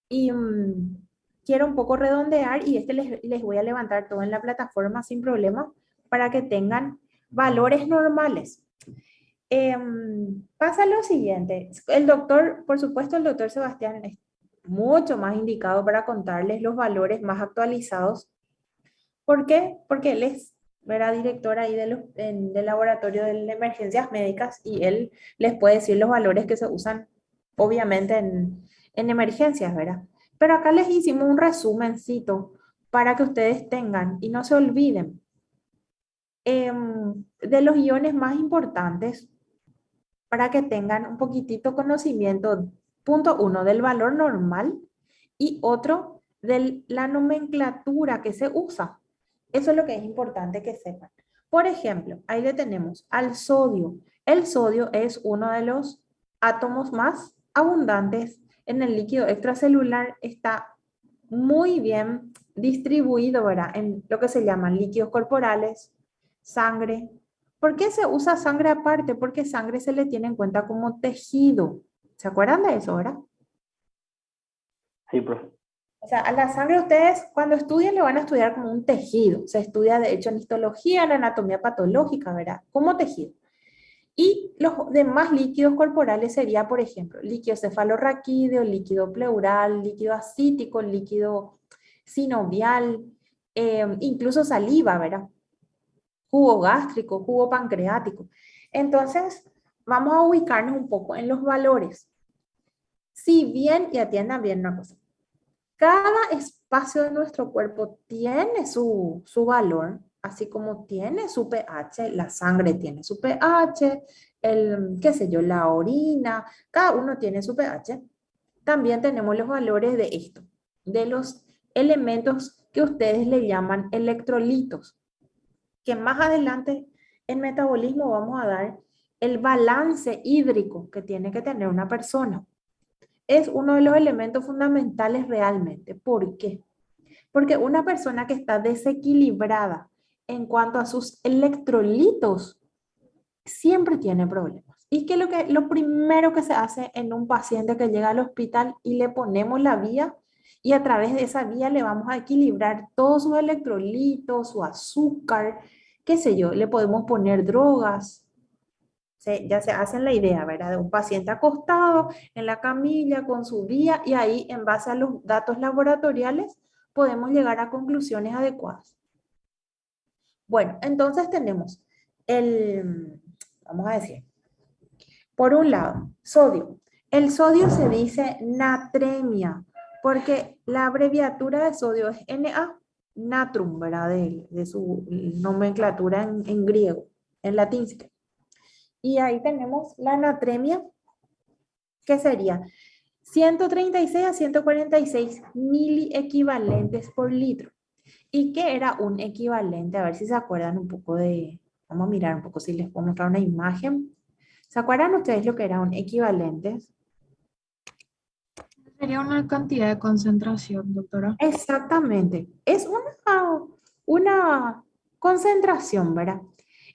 Y quiero un poco redondear y les voy a levantar todo en la plataforma sin problema para que tengan valores normales. Pasa lo siguiente, el doctor, por supuesto, el doctor Sebastián es mucho más indicado para contarles los valores más actualizados. ¿Por qué? Porque él es, era director ahí del laboratorio de emergencias médicas y él les puede decir los valores que se usan, obviamente, en emergencias, ¿verdad? Pero acá les hicimos un resumencito para que ustedes tengan y no se olviden de los iones más importantes para que tengan un poquitito conocimiento, punto uno, del valor normal y otro de la nomenclatura que se usa. Eso es lo que es importante que sepan. Por ejemplo, ahí le tenemos al sodio. El sodio es uno de los átomos más abundantes en el líquido extracelular. Está muy bien distribuido, ¿verdad? En lo que se llaman líquidos corporales, sangre. ¿Por qué se usa sangre aparte? Porque sangre se le tiene en cuenta como tejido. ¿Se acuerdan de eso, verdad? Sí, profe. O sea, a la sangre ustedes cuando estudian le van a estudiar como un tejido. Se estudia de hecho en histología, en anatomía patológica, ¿verdad? Como tejido. Y los demás líquidos corporales sería, por ejemplo, líquido cefalorraquídeo, líquido pleural, líquido acítico, líquido sinovial, incluso saliva, ¿verdad? Jugo gástrico, jugo pancreático. Entonces, vamos a ubicarnos un poco en los valores. Si bien, y atiendan bien una cosa, cada espacio de nuestro cuerpo tiene su valor, así como tiene su pH, la sangre tiene su pH, qué sé yo, la orina, cada uno tiene su pH. También tenemos los valores de esto, de los elementos que ustedes le llaman electrolitos, que más adelante en metabolismo vamos a dar el balance hídrico que tiene que tener una persona. Es uno de los elementos fundamentales realmente. ¿Por qué? Porque una persona que está desequilibrada en cuanto a sus electrolitos siempre tiene problemas. Y que lo primero que se hace en un paciente que llega al hospital y le ponemos la vía y a través de esa vía le vamos a equilibrar todos sus electrolitos, su azúcar, qué sé yo, le podemos poner drogas, ya se hacen la idea, ¿verdad? De un paciente acostado en la camilla con su vía y ahí en base a los datos laboratoriales podemos llegar a conclusiones adecuadas. Bueno, entonces tenemos vamos a decir, por un lado, sodio. El sodio se dice natremia porque la abreviatura de sodio es Na, natrum, ¿verdad? De su nomenclatura en griego, en latín. Y ahí tenemos la natremia, que sería 136 a 146 miliequivalentes por litro. ¿Y qué era un equivalente? A ver si se acuerdan un poco vamos a mirar un poco si les puedo mostrar una imagen. ¿Se acuerdan ustedes lo que era un equivalente? Sería una cantidad de concentración, doctora. Exactamente. Es una concentración, ¿verdad?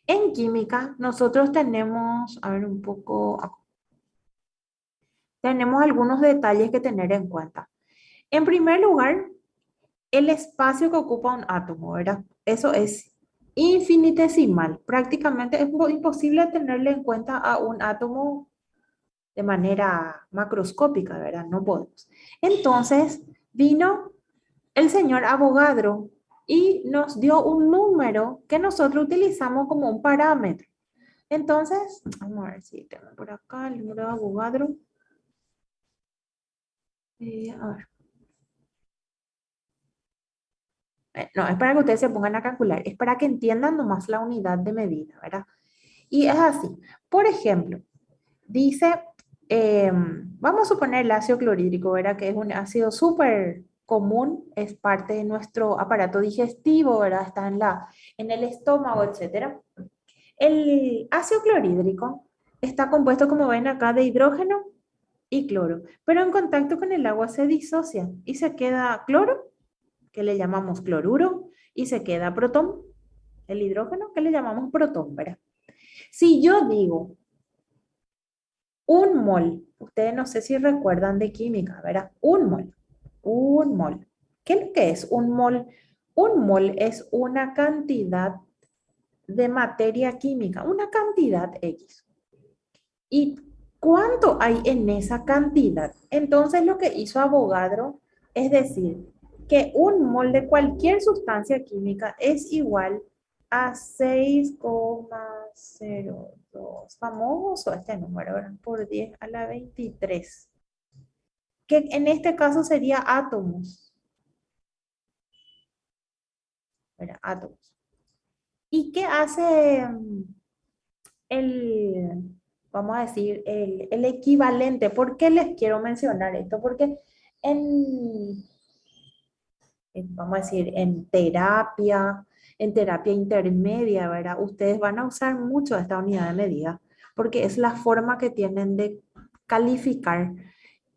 En química, nosotros tenemos, a ver un poco, tenemos algunos detalles que tener en cuenta. En primer lugar, el espacio que ocupa un átomo, ¿verdad? Eso es infinitesimal. Prácticamente es imposible tenerle en cuenta a un átomo de manera macroscópica, ¿verdad? No podemos. Entonces, vino el señor Avogadro y nos dio un número que nosotros utilizamos como un parámetro. Entonces, vamos a ver si tengo por acá el número de Avogadro. A ver. No, es para que ustedes se pongan a calcular, es para que entiendan nomás la unidad de medida, ¿verdad? Y es así. Por ejemplo, dice, vamos a suponer el ácido clorhídrico, ¿verdad? Que es un ácido súper común, es parte de nuestro aparato digestivo, ¿verdad? Está en el estómago, etcétera. El ácido clorhídrico está compuesto, como ven acá, de hidrógeno y cloro, pero en contacto con el agua se disocia y se queda cloro, que le llamamos cloruro, y se queda protón, el hidrógeno, que le llamamos protón, ¿verdad? Si yo digo un mol, ustedes no sé si recuerdan de química, ¿verdad? Un mol. Un mol. ¿Qué es lo que es un mol? Un mol es una cantidad de materia química, una cantidad X. ¿Y cuánto hay en esa cantidad? Entonces lo que hizo Avogadro es decir que un mol de cualquier sustancia química es igual a 6,02. Famoso este número, ¿verdad? Por 10 a la 23, que en este caso sería átomos, ¿verdad? Átomos. ¿Y qué hace el, vamos a decir, el equivalente? ¿Por qué les quiero mencionar esto? Porque en, vamos a decir, en terapia intermedia, ¿verdad? Ustedes van a usar mucho esta unidad de medida, porque es la forma que tienen de calificar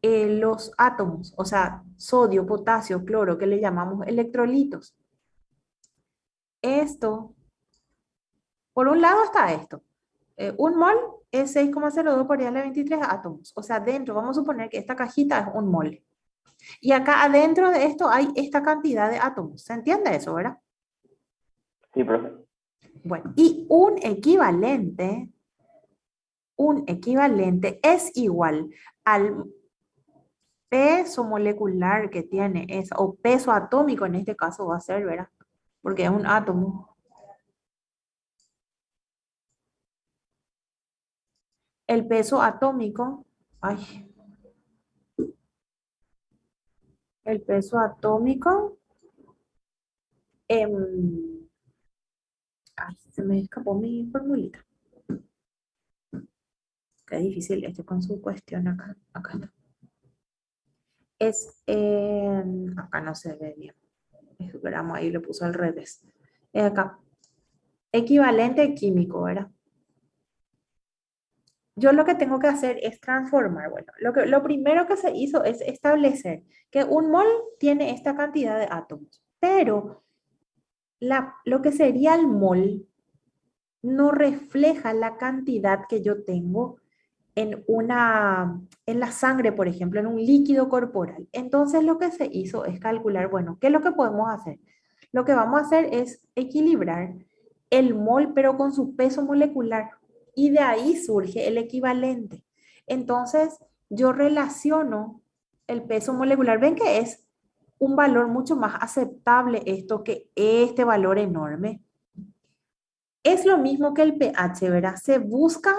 los átomos, o sea, sodio, potasio, cloro, que le llamamos electrolitos. Esto, por un lado está esto. Un mol es 6,02 por 10 a la 23 átomos. O sea, dentro, vamos a suponer que esta cajita es un mol. Y acá adentro de esto hay esta cantidad de átomos. ¿Se entiende eso, verdad? Sí, profe. Bueno, y un equivalente es igual al peso molecular que tiene esa, o peso atómico en este caso va a ser, ¿verdad? Porque es un átomo. El peso atómico, ay, el peso atómico, ay, se me escapó mi formulita. Qué difícil este con su cuestión acá. Acá está. Es, acá no se ve bien. Es gramo, ahí lo puso al revés. Es acá. Equivalente químico, ¿verdad? Yo lo que tengo que hacer es transformar. Bueno, lo primero que se hizo es establecer que un mol tiene esta cantidad de átomos, pero lo que sería el mol no refleja la cantidad que yo tengo en la sangre, por ejemplo, en un líquido corporal. Entonces lo que se hizo es calcular, bueno, ¿qué es lo que podemos hacer? Lo que vamos a hacer es equilibrar el mol, pero con su peso molecular. Y de ahí surge el equivalente. Entonces, yo relaciono el peso molecular. Ven que es un valor mucho más aceptable esto que este valor enorme. Es lo mismo que el pH, ¿verdad? Se busca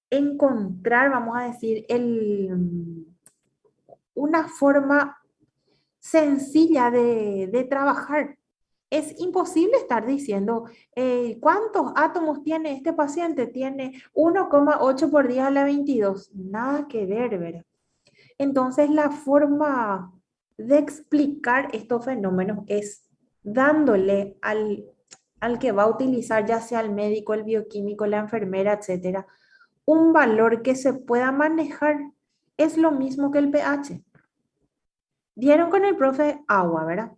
encontrar, vamos a decir, una forma sencilla de trabajar. Es imposible estar diciendo cuántos átomos tiene este paciente. Tiene 1,8 por 10 a la 22. Nada que ver, ¿verdad? Entonces, la forma de explicar estos fenómenos es dándole al que va a utilizar, ya sea el médico, el bioquímico, la enfermera, etcétera, un valor que se pueda manejar. Es lo mismo que el pH. Dieron con el profe agua, ¿verdad?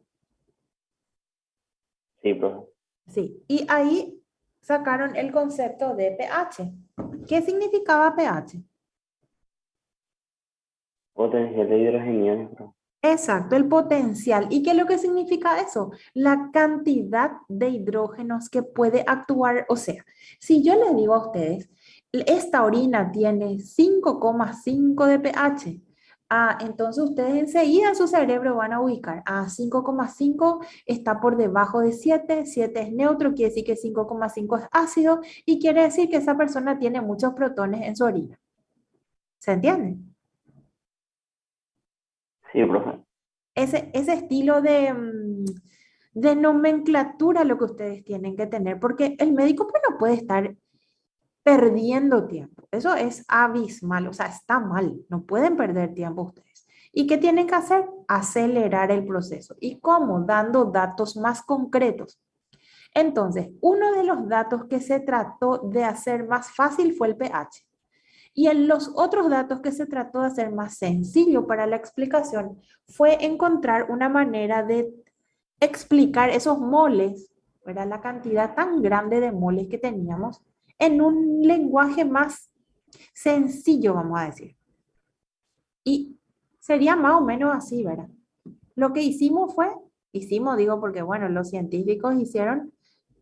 Sí, profe. Sí. Y ahí sacaron el concepto de pH. ¿Qué significaba pH? Potencial de hidrogeniones, profe. Exacto, el potencial. ¿Y qué es lo que significa eso? La cantidad de hidrógenos que puede actuar. O sea, si yo les digo a ustedes, esta orina tiene 5,5 de pH, entonces ustedes enseguida en su cerebro van a ubicar, 5,5 está por debajo de 7, 7 es neutro, quiere decir que 5,5 es ácido y quiere decir que esa persona tiene muchos protones en su orina. ¿Se entiende? Sí, profe. Ese estilo de nomenclatura lo que ustedes tienen que tener, porque el médico pues no puede estar perdiendo tiempo. Eso es abismal, o sea, está mal, no pueden perder tiempo ustedes. ¿Y qué tienen que hacer? Acelerar el proceso. ¿Y cómo? Dando datos más concretos. Entonces, uno de los datos que se trató de hacer más fácil fue el pH. Y en los otros datos que se trató de hacer más sencillo para la explicación fue encontrar una manera de explicar esos moles, ¿verdad? La cantidad tan grande de moles que teníamos en un lenguaje más sencillo, vamos a decir. Y Sería más o menos así, ¿verdad? Lo que hicimos, digo, porque bueno, los científicos hicieron,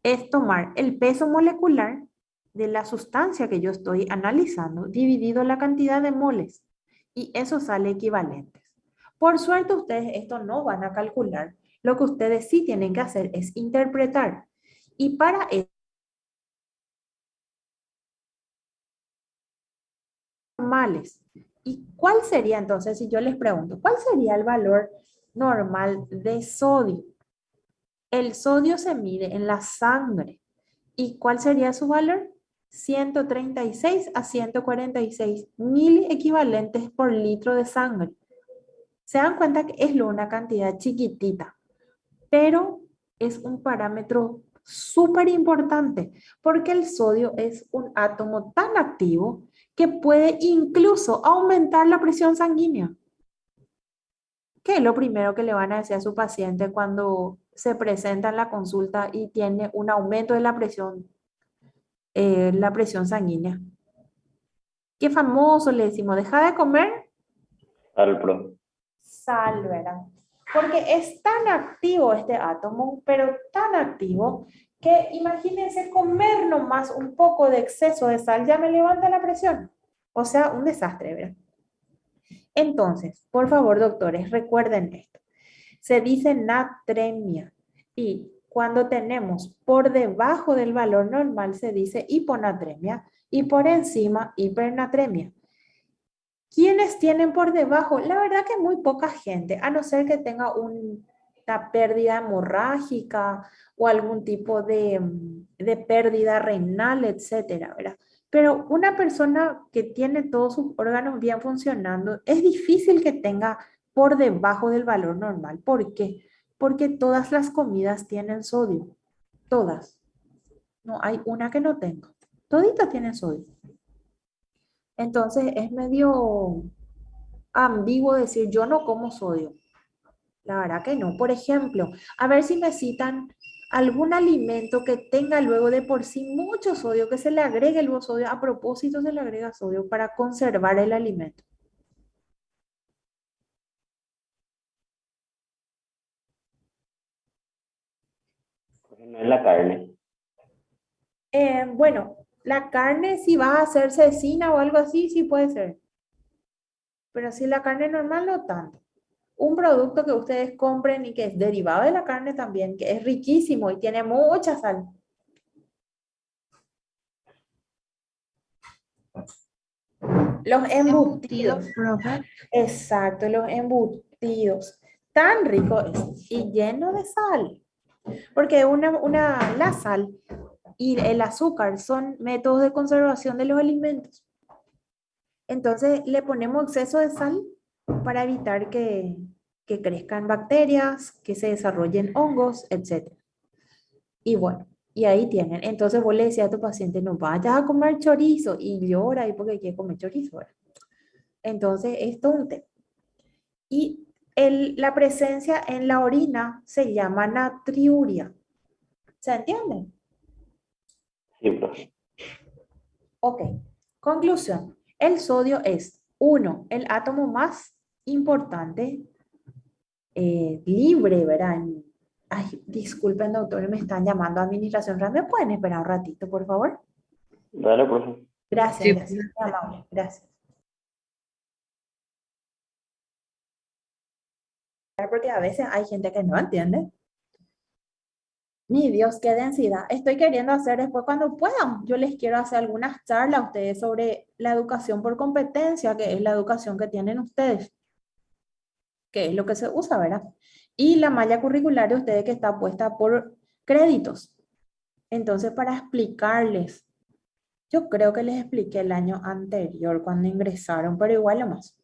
es tomar el peso molecular de la sustancia que yo estoy analizando, dividido la cantidad de moles, y eso sale equivalentes. Por suerte, ustedes esto no van a calcular. Lo que ustedes sí tienen que hacer es interpretar. Y para eso, normales. ¿Y cuál sería entonces, si yo les pregunto, cuál sería el valor normal de sodio? El sodio se mide en la sangre. ¿Y cuál sería su valor? 136 a 146 mil equivalentes por litro de sangre. Se dan cuenta que es una cantidad chiquitita, pero es un parámetro súper importante porque el sodio es un átomo tan activo que puede incluso aumentar la presión sanguínea. ¿Qué es lo primero que le van a decir a su paciente cuando se presenta en la consulta y tiene un aumento de la presión sanguínea? Qué famoso le decimos, deja de comer Al profe. sal, ¿verdad? Porque es tan activo este átomo, pero tan activo, que imagínense comer nomás un poco de exceso de sal, ya me levanta la presión. O sea, un desastre, ¿verdad? Entonces, por favor, doctores, recuerden esto. Se dice natremia y cuando tenemos por debajo del valor normal se dice hiponatremia y por encima hipernatremia. ¿Quiénes tienen por debajo? La verdad que muy poca gente, a no ser que tenga una pérdida hemorrágica o algún tipo de pérdida renal, etcétera, ¿verdad? Pero una persona que tiene todos sus órganos bien funcionando, es difícil que tenga por debajo del valor normal. ¿Por qué? Porque todas las comidas tienen sodio. Todas. No hay una que no tenga. Toditas tienen sodio. Entonces es medio ambiguo decir yo no como sodio. La verdad que no. Por ejemplo, a ver si me citan algún alimento que tenga luego de por sí mucho sodio, que se le agregue luego sodio. A propósito, se le agrega sodio para conservar el alimento. No es la carne. Bueno, la carne, si va a hacer cecina o algo así, sí puede ser. Pero si la carne normal, no tanto. Un producto que ustedes compren y que es derivado de la carne también, que es riquísimo y tiene mucha sal. Los Embutidos, embutidos. profe. Exacto, los embutidos. Tan rico es y lleno de sal. Porque la sal y el azúcar son métodos de conservación de los alimentos. Entonces le ponemos exceso de sal para evitar que crezcan bacterias, que se desarrollen hongos, etc. Y bueno, y ahí tienen. Entonces vos le decías a tu paciente, no vayas a comer chorizo y llora y porque quiere comer chorizo, ¿verdad? Entonces esto es un tema. Y la presencia en la orina se llama natriuria. ¿Se entiende? Sí, profe. Ok. Conclusión. El sodio es, uno, el átomo más importante, libre, ¿verdad? Ay, disculpen, doctor, me están llamando a administración. ¿Me pueden esperar un ratito, por favor? Dale, profe. Gracias, Sí, gracias. Muy amable, gracias. Porque a veces hay gente que no entiende. Mi Dios, qué densidad. Estoy queriendo hacer después cuando puedan. Yo les quiero hacer algunas charlas a ustedes sobre la educación por competencia, que es la educación que tienen ustedes, que es lo que se usa, ¿verdad? Y la malla curricular de ustedes que está puesta por créditos. Entonces, para explicarles, yo creo que les expliqué el año anterior cuando ingresaron, pero igual lo más.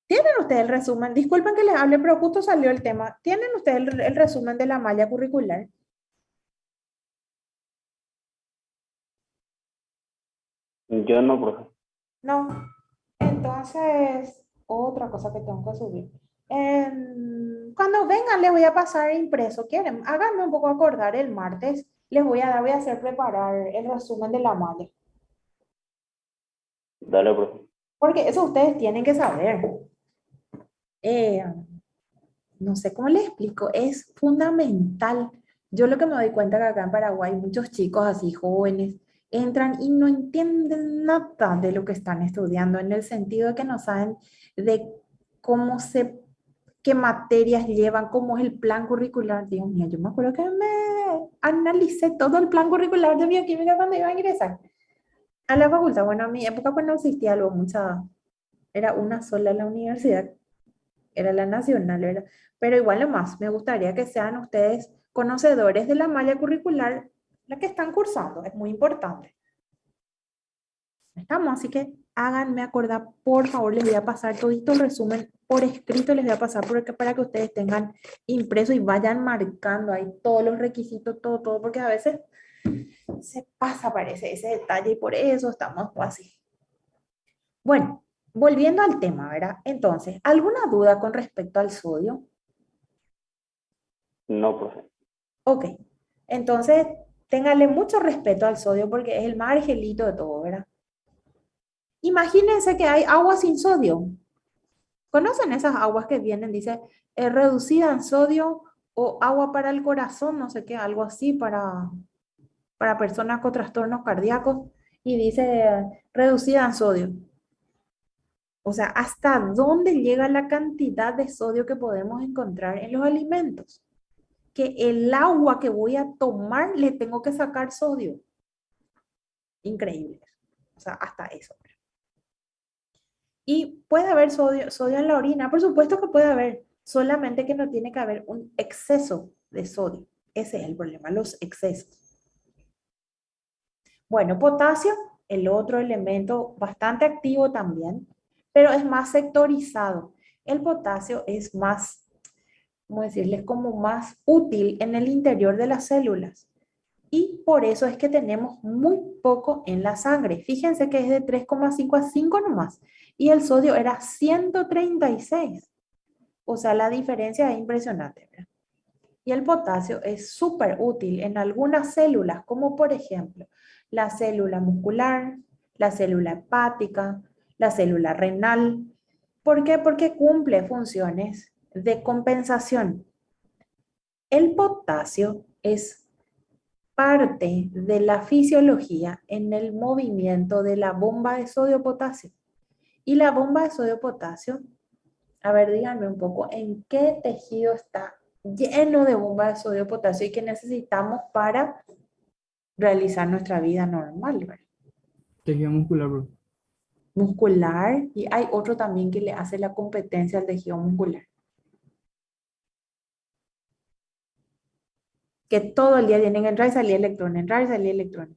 ¿Tienen ustedes el resumen? Disculpen que les hable, pero justo salió el tema. ¿Tienen ustedes el resumen de la malla curricular? Yo no, profe. No. Entonces, otra cosa que tengo que subir. Cuando vengan, les voy a pasar impreso. ¿Quieren? Háganme un poco acordar el martes. Voy a hacer preparar el resumen de la malla. Dale, profe. Porque eso ustedes tienen que saber. eh, no sé cómo les explico, es fundamental. Yo lo que me doy cuenta que acá en Paraguay muchos chicos así jóvenes entran y no entienden nada de lo que están estudiando, en el sentido de que no saben de cómo se, qué materias llevan, cómo es el plan curricular. Dios mío, yo me acuerdo que me analicé todo el plan curricular de bioquímica cuando iba a ingresar a la facultad. Bueno, en mi época pues no existía algo mucha, era una sola la universidad, era la nacional, ¿verdad? Pero igual lo más, me gustaría que sean ustedes conocedores de la malla curricular, la que están cursando, es muy importante. Estamos, así que háganme acordar, por favor, les voy a pasar todito el resumen por escrito, les voy a pasar porque, para que ustedes tengan impreso y vayan marcando ahí todos los requisitos, todo, todo, porque a veces se pasa, parece, ese detalle y por eso estamos así. Bueno, volviendo al tema, ¿verdad? Entonces, ¿alguna duda con respecto al sodio? No, profe. Ok, entonces téngale mucho respeto al sodio porque es el más argelito de todo, ¿verdad? Imagínense que hay agua sin sodio. ¿Conocen esas aguas que vienen? Dice, reducida en sodio o agua para el corazón, no sé qué, algo así para personas con trastornos cardíacos. Y dice, reducida en sodio. O sea, ¿hasta dónde llega la cantidad de sodio que podemos encontrar en los alimentos? Que el agua que voy a tomar le tengo que sacar sodio. Increíble. O sea, hasta eso. Y puede haber sodio en la orina, por supuesto que puede haber, solamente que no tiene que haber un exceso de sodio. Ese es el problema, los excesos. Bueno, potasio, el otro elemento bastante activo también, pero es más sectorizado. El potasio es más, ¿cómo decirles? Como más útil en el interior de las células. Y por eso es que tenemos muy poco en la sangre. Fíjense que es de 3,5 a 5 nomás. Y el sodio era 136. O sea, la diferencia es impresionante, ¿verdad? Y el potasio es súper útil en algunas células, como por ejemplo la célula muscular, la célula hepática, la célula renal. ¿Por qué? Porque cumple funciones de compensación. El potasio es parte de la fisiología en el movimiento de la bomba de sodio-potasio. Y la bomba de sodio-potasio, a ver, díganme un poco, ¿en qué tejido está lleno de bomba de sodio-potasio y que necesitamos para realizar nuestra vida normal, ¿verdad? Tejido muscular, bro. Muscular, y hay otro también que le hace la competencia al tejido muscular. Que todo el día tienen que entrar y salir electrones, entrar y salir electrones.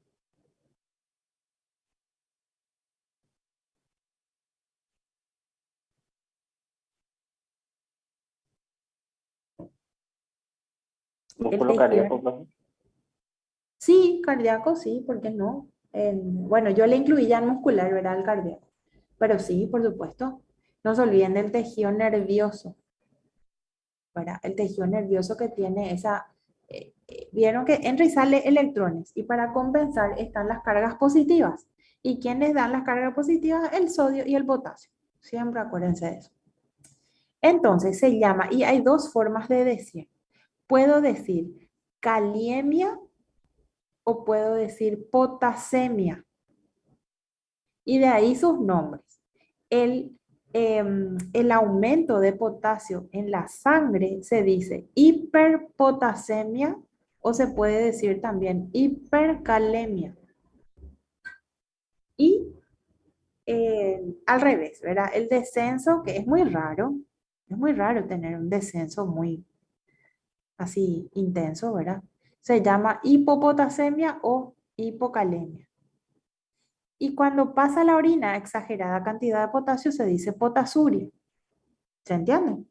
El Músculo tejido. cardíaco, profe. Sí, cardíaco, sí, ¿por qué no? Bueno, yo le incluí ya en muscular, ¿verdad? El cardíaco. Pero sí, por supuesto. No se olviden del tejido nervioso, ¿verdad? El tejido nervioso que tiene esa... vieron que entra y sale electrones y para compensar están las cargas positivas. ¿Y quiénes dan las cargas positivas? El sodio y el potasio. Siempre acuérdense de eso. Entonces se llama, y hay dos formas de decir. Puedo decir kaliemia o puedo decir potasemia. Y de ahí sus nombres. El aumento de potasio en la sangre se dice hiperpotasemia o se puede decir también hipercalemia. Y al revés, ¿verdad? El descenso, que es muy raro tener un descenso muy así intenso, ¿verdad? Se llama hipopotasemia o hipocalemia. Y cuando pasa la orina exagerada cantidad de potasio se dice potasuria. ¿Se entiende?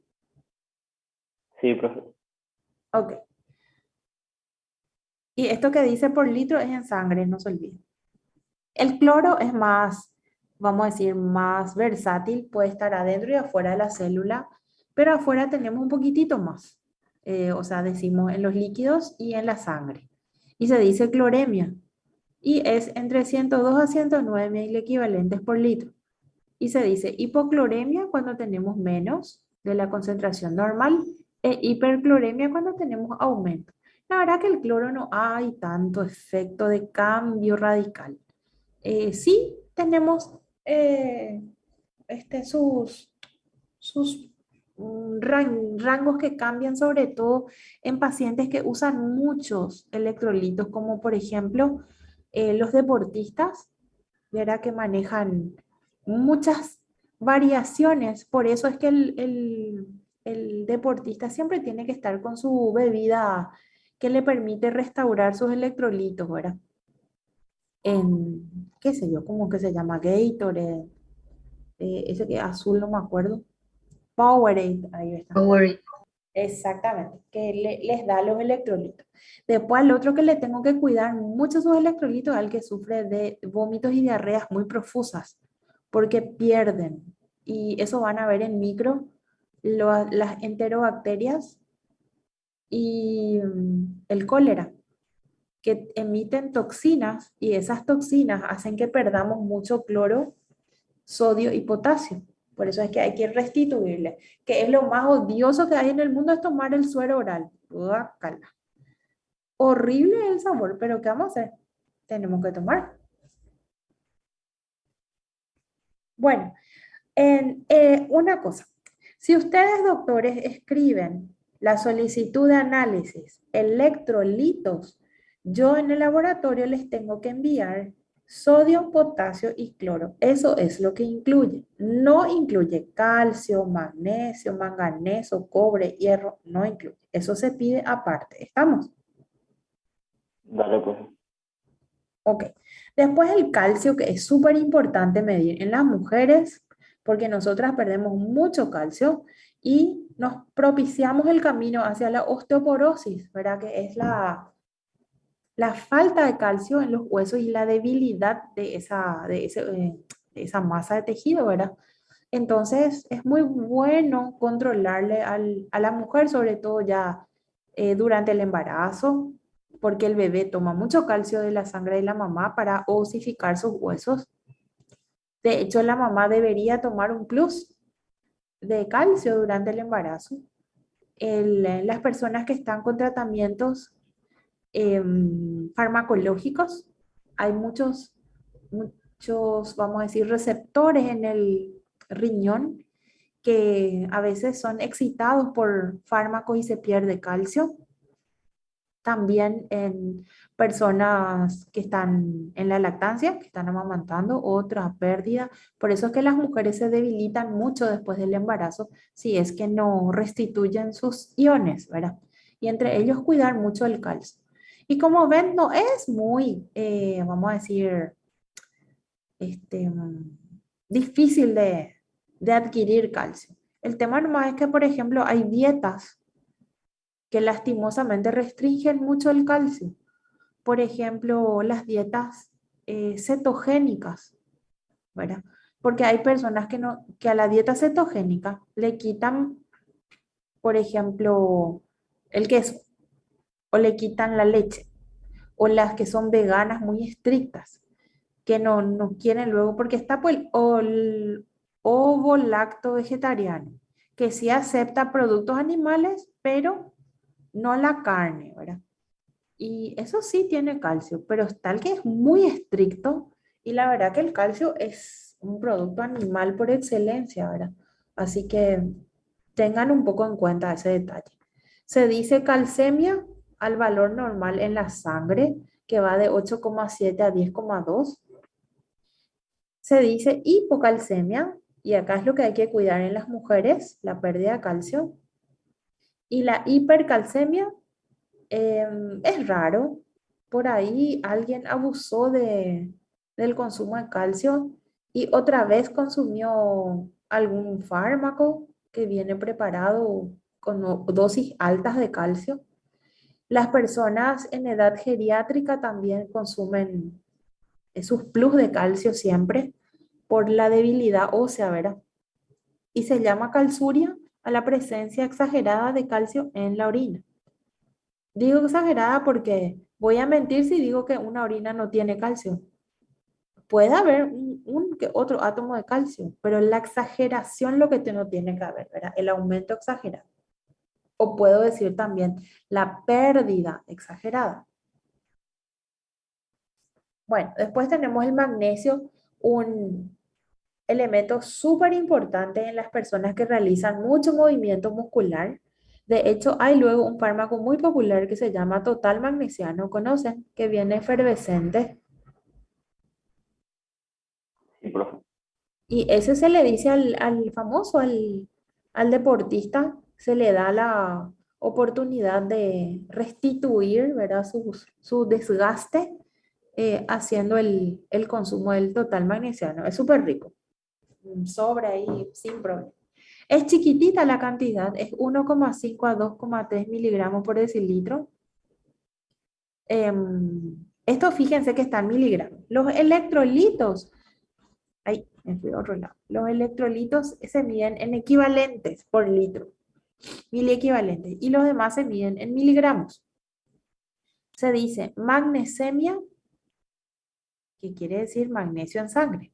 Sí, profe. Ok. Y esto que dice por litro es en sangre, no se olvide. El cloro es más, vamos a decir, más versátil, puede estar adentro y afuera de la célula, pero afuera tenemos un poquitito más. O sea, decimos en los líquidos y en la sangre. Y se dice cloremia. Y es entre 102 a 109 mil equivalentes por litro. Y se dice hipocloremia cuando tenemos menos de la concentración normal e hipercloremia cuando tenemos aumento. La verdad que el cloro no hay tanto efecto de cambio radical. Sí tenemos sus rangos que cambian, sobre todo en pacientes que usan muchos electrolitos, como por ejemplo los deportistas, verá que manejan muchas variaciones. Por eso es que el deportista siempre tiene que estar con su bebida que le permite restaurar sus electrolitos, ¿verdad? En, qué sé yo, como que se llama Gatorade, ese que azul no me acuerdo. Powerade, ahí está. Power. Exactamente, que les da los electrolitos. Después al otro que le tengo que cuidar mucho sus electrolitos, al que sufre de vómitos y diarreas muy profusas, porque pierden. Y eso van a ver en micro las enterobacterias y el cólera, que emiten toxinas y esas toxinas hacen que perdamos mucho cloro, sodio y potasio. Por eso es que hay que restituirle, que es lo más odioso que hay en el mundo, es tomar el suero oral. Guácala. Horrible el sabor, pero ¿qué vamos a hacer? Tenemos que tomar. Bueno, una cosa. Si ustedes, doctores, escriben la solicitud de análisis, electrolitos, yo en el laboratorio les tengo que enviar sodio, potasio y cloro. Eso es lo que incluye. No incluye calcio, magnesio, manganeso, cobre, hierro. No incluye. Eso se pide aparte. ¿Estamos? Dale, pues. Ok. Después el calcio, que es súper importante medir en las mujeres, porque nosotras perdemos mucho calcio y nos propiciamos el camino hacia la osteoporosis, ¿verdad? Que es la falta de calcio en los huesos y la debilidad de esa masa de tejido, ¿verdad? Entonces es muy bueno controlarle a la mujer, sobre todo ya durante el embarazo, porque el bebé toma mucho calcio de la sangre de la mamá para osificar sus huesos. De hecho, la mamá debería tomar un plus de calcio durante el embarazo. Las personas que están con tratamientos farmacológicos, hay muchos, vamos a decir, receptores en el riñón que a veces son excitados por fármacos y se pierde calcio. También en personas que están en la lactancia, que están amamantando, otra pérdida. Por eso es que las mujeres se debilitan mucho después del embarazo si es que no restituyen sus iones, ¿verdad? Y entre ellos cuidar mucho el calcio. Y como ven, no es muy, vamos a decir, este, difícil de adquirir calcio. El tema nomás es que, por ejemplo, hay dietas que lastimosamente restringen mucho el calcio. Por ejemplo, las dietas cetogénicas, ¿verdad? Porque hay personas que a la dieta cetogénica le quitan, por ejemplo, el queso o le quitan la leche, o las que son veganas muy estrictas, que no quieren luego, porque está pues el ovo lacto vegetariano, que sí acepta productos animales, pero no la carne, ¿verdad? Y eso sí tiene calcio, pero está el que es muy estricto y la verdad que el calcio es un producto animal por excelencia, ¿verdad? Así que tengan un poco en cuenta ese detalle. Se dice calcemia al valor normal en la sangre, que va de 8,7 a 10,2. Se dice hipocalcemia, y acá es lo que hay que cuidar en las mujeres, la pérdida de calcio. Y la hipercalcemia es raro. Por ahí alguien abusó del consumo de calcio y otra vez consumió algún fármaco que viene preparado con dosis altas de calcio. Las personas en edad geriátrica también consumen sus plus de calcio siempre por la debilidad ósea, ¿verdad? Y se llama calciuria a la presencia exagerada de calcio en la orina. Digo exagerada porque voy a mentir si digo que una orina no tiene calcio. puede haber un que otro átomo de calcio, pero la exageración lo que no tiene que haber, ¿verdad? El aumento exagerado. O puedo decir también la pérdida exagerada. Bueno, después tenemos el magnesio, un elemento súper importante en las personas que realizan mucho movimiento muscular. De hecho, hay luego un fármaco muy popular que se llama total magnesiano, ¿conocen? Que viene efervescente. Sí, profe. Y ese se le dice al famoso, al deportista, se le da la oportunidad de restituir, ¿verdad? Su desgaste haciendo el consumo del total magnesiano. Es súper rico. Un sobre ahí sin problema. Es chiquitita la cantidad, es 1,5 a 2,3 miligramos por decilitro. Esto fíjense que está en miligramos. Los electrolitos, ahí me fui a otro lado. Los electrolitos se miden en equivalentes por litro, miliequivalentes, y los demás se miden en miligramos. Se dice magnesemia, que quiere decir magnesio en sangre,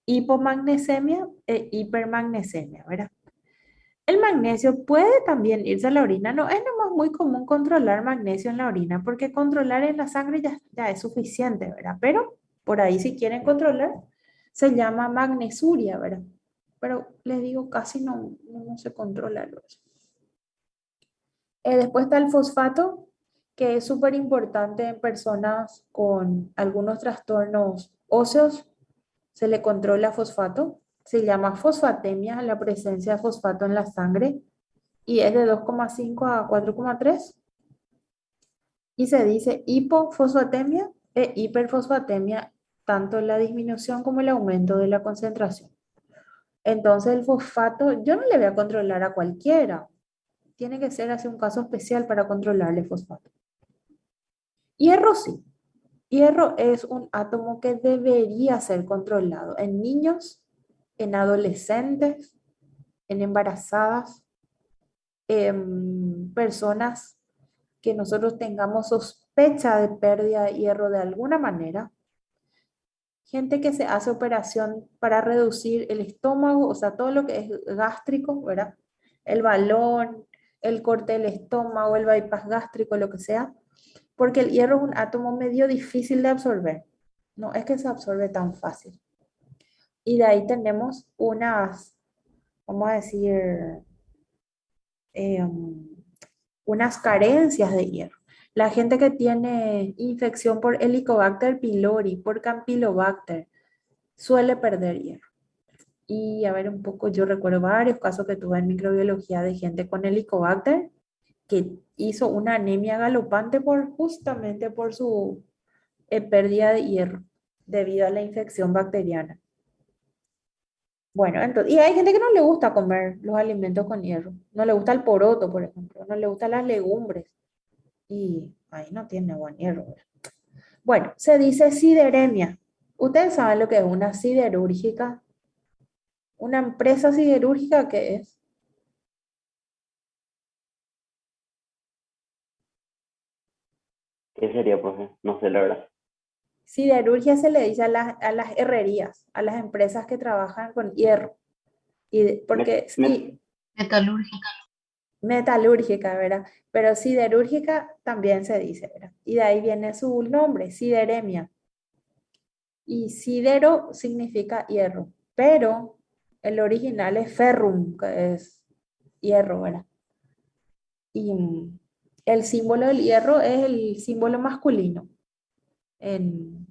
hipomagnesemia e hipermagnesemia, ¿verdad? El magnesio puede también irse a la orina. No es nomás muy común controlar magnesio en la orina, porque controlar en la sangre ya es suficiente, ¿verdad? Pero por ahí si quieren controlar, se llama magnesuria, ¿verdad? Pero les digo, casi no se controla eso. Después está el fosfato, que es súper importante en personas con algunos trastornos óseos. Se le controla fosfato. Se llama fosfatemia la presencia de fosfato en la sangre y es de 2,5 a 4,3. Y se dice hipofosfatemia e hiperfosfatemia, tanto la disminución como el aumento de la concentración. Entonces el fosfato, yo no le voy a controlar a cualquiera. Tiene que ser así un caso especial para controlarle fosfato. Hierro sí. Hierro es un átomo que debería ser controlado en niños, en adolescentes, en embarazadas, en personas que nosotros tengamos sospecha de pérdida de hierro de alguna manera. Gente que se hace operación para reducir el estómago, o sea, todo lo que es gástrico, ¿verdad? El balón, el corte del estómago, el bypass gástrico, lo que sea, porque el hierro es un átomo medio difícil de absorber. No es que se absorbe tan fácil. Y de ahí tenemos unas, vamos a decir, unas carencias de hierro. La gente que tiene infección por Helicobacter pylori, por Campylobacter, suele perder hierro. Y a ver un poco, yo recuerdo varios casos que tuve en microbiología de gente con Helicobacter que hizo una anemia galopante justamente por su pérdida de hierro debido a la infección bacteriana. Bueno, entonces, y hay gente que no le gusta comer los alimentos con hierro. No le gusta el poroto, por ejemplo. No le gustan las legumbres. Y ahí no tiene buen hierro, ¿verdad? Bueno, se dice sideremia. ¿Ustedes saben lo que es una siderúrgica? ¿Una empresa siderúrgica qué es? ¿Qué sería, profe? No sé, la verdad. Siderurgia se le dice a las herrerías, a las empresas que trabajan con hierro. Met- Porque met- sí, Metalúrgica. metalúrgica, ¿verdad? Pero siderúrgica también se dice, ¿verdad? Y de ahí viene su nombre, sideremia. Y sidero significa hierro, pero el original es ferrum, que es hierro, ¿verdad? Y el símbolo del hierro es el símbolo masculino. En,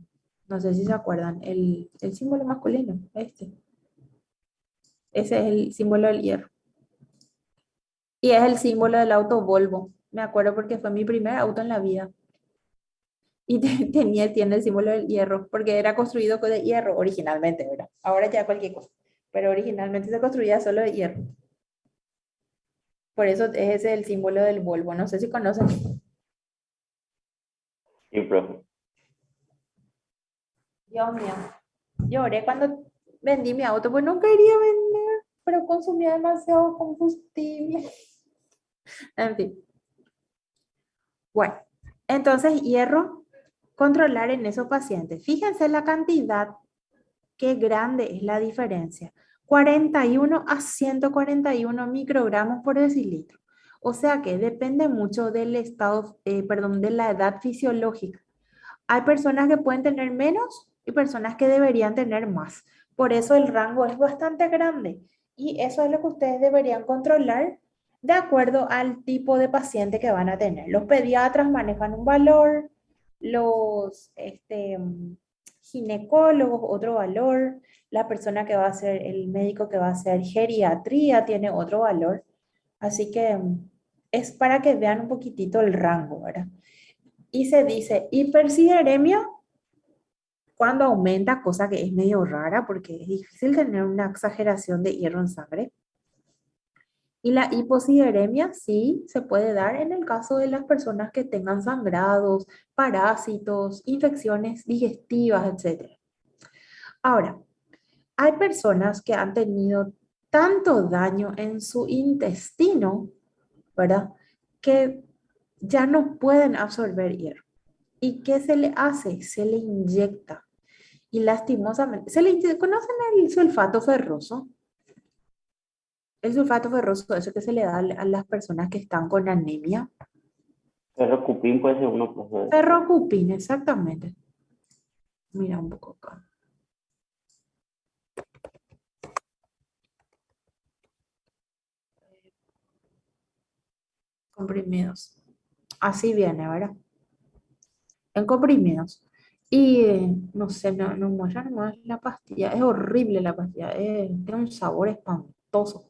no sé si se acuerdan, el símbolo masculino, este. Ese es el símbolo del hierro. Y es el símbolo del auto Volvo. Me acuerdo porque fue mi primer auto en la vida. Y tiene el símbolo del hierro, porque era construido de hierro originalmente, ¿verdad? Ahora ya cualquier cosa. Pero originalmente se construía solo de hierro. Por eso ese es el símbolo del Volvo. No sé si conocen. Sí, profe. Dios mío. Lloré cuando vendí mi auto, pues no quería vender, pero consumía demasiado combustible. En fin. Bueno, entonces hierro controlar en esos pacientes. Fíjense la cantidad, qué grande es la diferencia. 41 a 141 microgramos por decilitro. O sea que depende mucho del estado, perdón, de la edad fisiológica. Hay personas que pueden tener menos y personas que deberían tener más. Por eso el rango es bastante grande. Y eso es lo que ustedes deberían controlar de acuerdo al tipo de paciente que van a tener. Los pediatras manejan un valor, los ginecólogos otro valor, la persona que va a hacer, el médico que va a hacer geriatría tiene otro valor. Así que es para que vean un poquitito el rango, ¿verdad? Y se dice hipersideremia cuando aumenta, cosa que es medio rara porque es difícil tener una exageración de hierro en sangre. Y la hiposideremia sí se puede dar en el caso de las personas que tengan sangrados, parásitos, infecciones digestivas, etc. Ahora, hay personas que han tenido tanto daño en su intestino, ¿verdad? Que ya no pueden absorber hierro. ¿Y qué se le hace? Se le inyecta. Y lastimosamente, ¿conocen el sulfato ferroso? El sulfato ferroso, eso que se le da a las personas que están con anemia. Pero cupín puede ser uno, profesor. Ferrocupina, exactamente. Mira un poco acá. Comprimidos. Así viene, ¿verdad? En comprimidos. Y no sé, no muestran más la pastilla. Es horrible la pastilla. Tiene un sabor espantoso.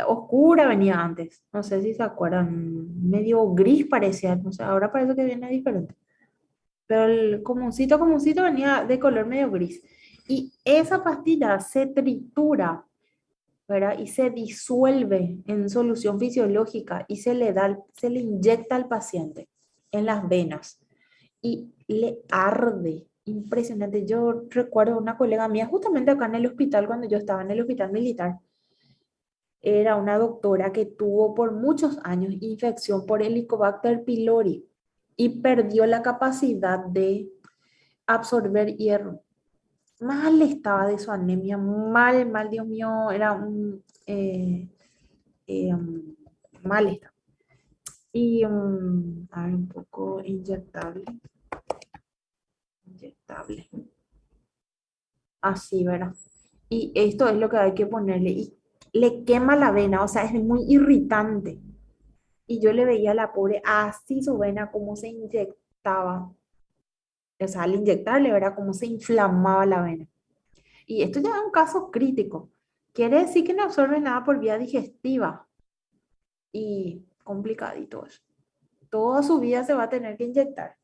Oscura venía antes. No sé si se acuerdan. Medio gris parecía. No sé, ahora parece que viene diferente. Pero el comuncito venía de color medio gris. Y esa pastilla se tritura, ¿verdad? Y se disuelve en solución fisiológica y se le inyecta al paciente en las venas y le arde. Impresionante. Yo recuerdo una colega mía, justamente acá en el hospital, cuando yo estaba en el hospital militar, era una doctora que tuvo por muchos años infección por Helicobacter pylori y perdió la capacidad de absorber hierro. Mal estaba de su anemia, mal, mal, Dios mío, era un mal estaba. Y a ver, un poco inyectable. Inyectable. Así, ¿verdad? Y esto es lo que hay que ponerle. Y le quema la vena, o sea, es muy irritante. Y yo le veía a la pobre así su vena, como se inyectaba. O sea, al inyectarle, ¿verdad? Cómo se inflamaba la vena. Y esto ya es un caso crítico. Quiere decir que no absorbe nada por vía digestiva. Y complicadito eso. Toda su vida se va a tener que inyectar.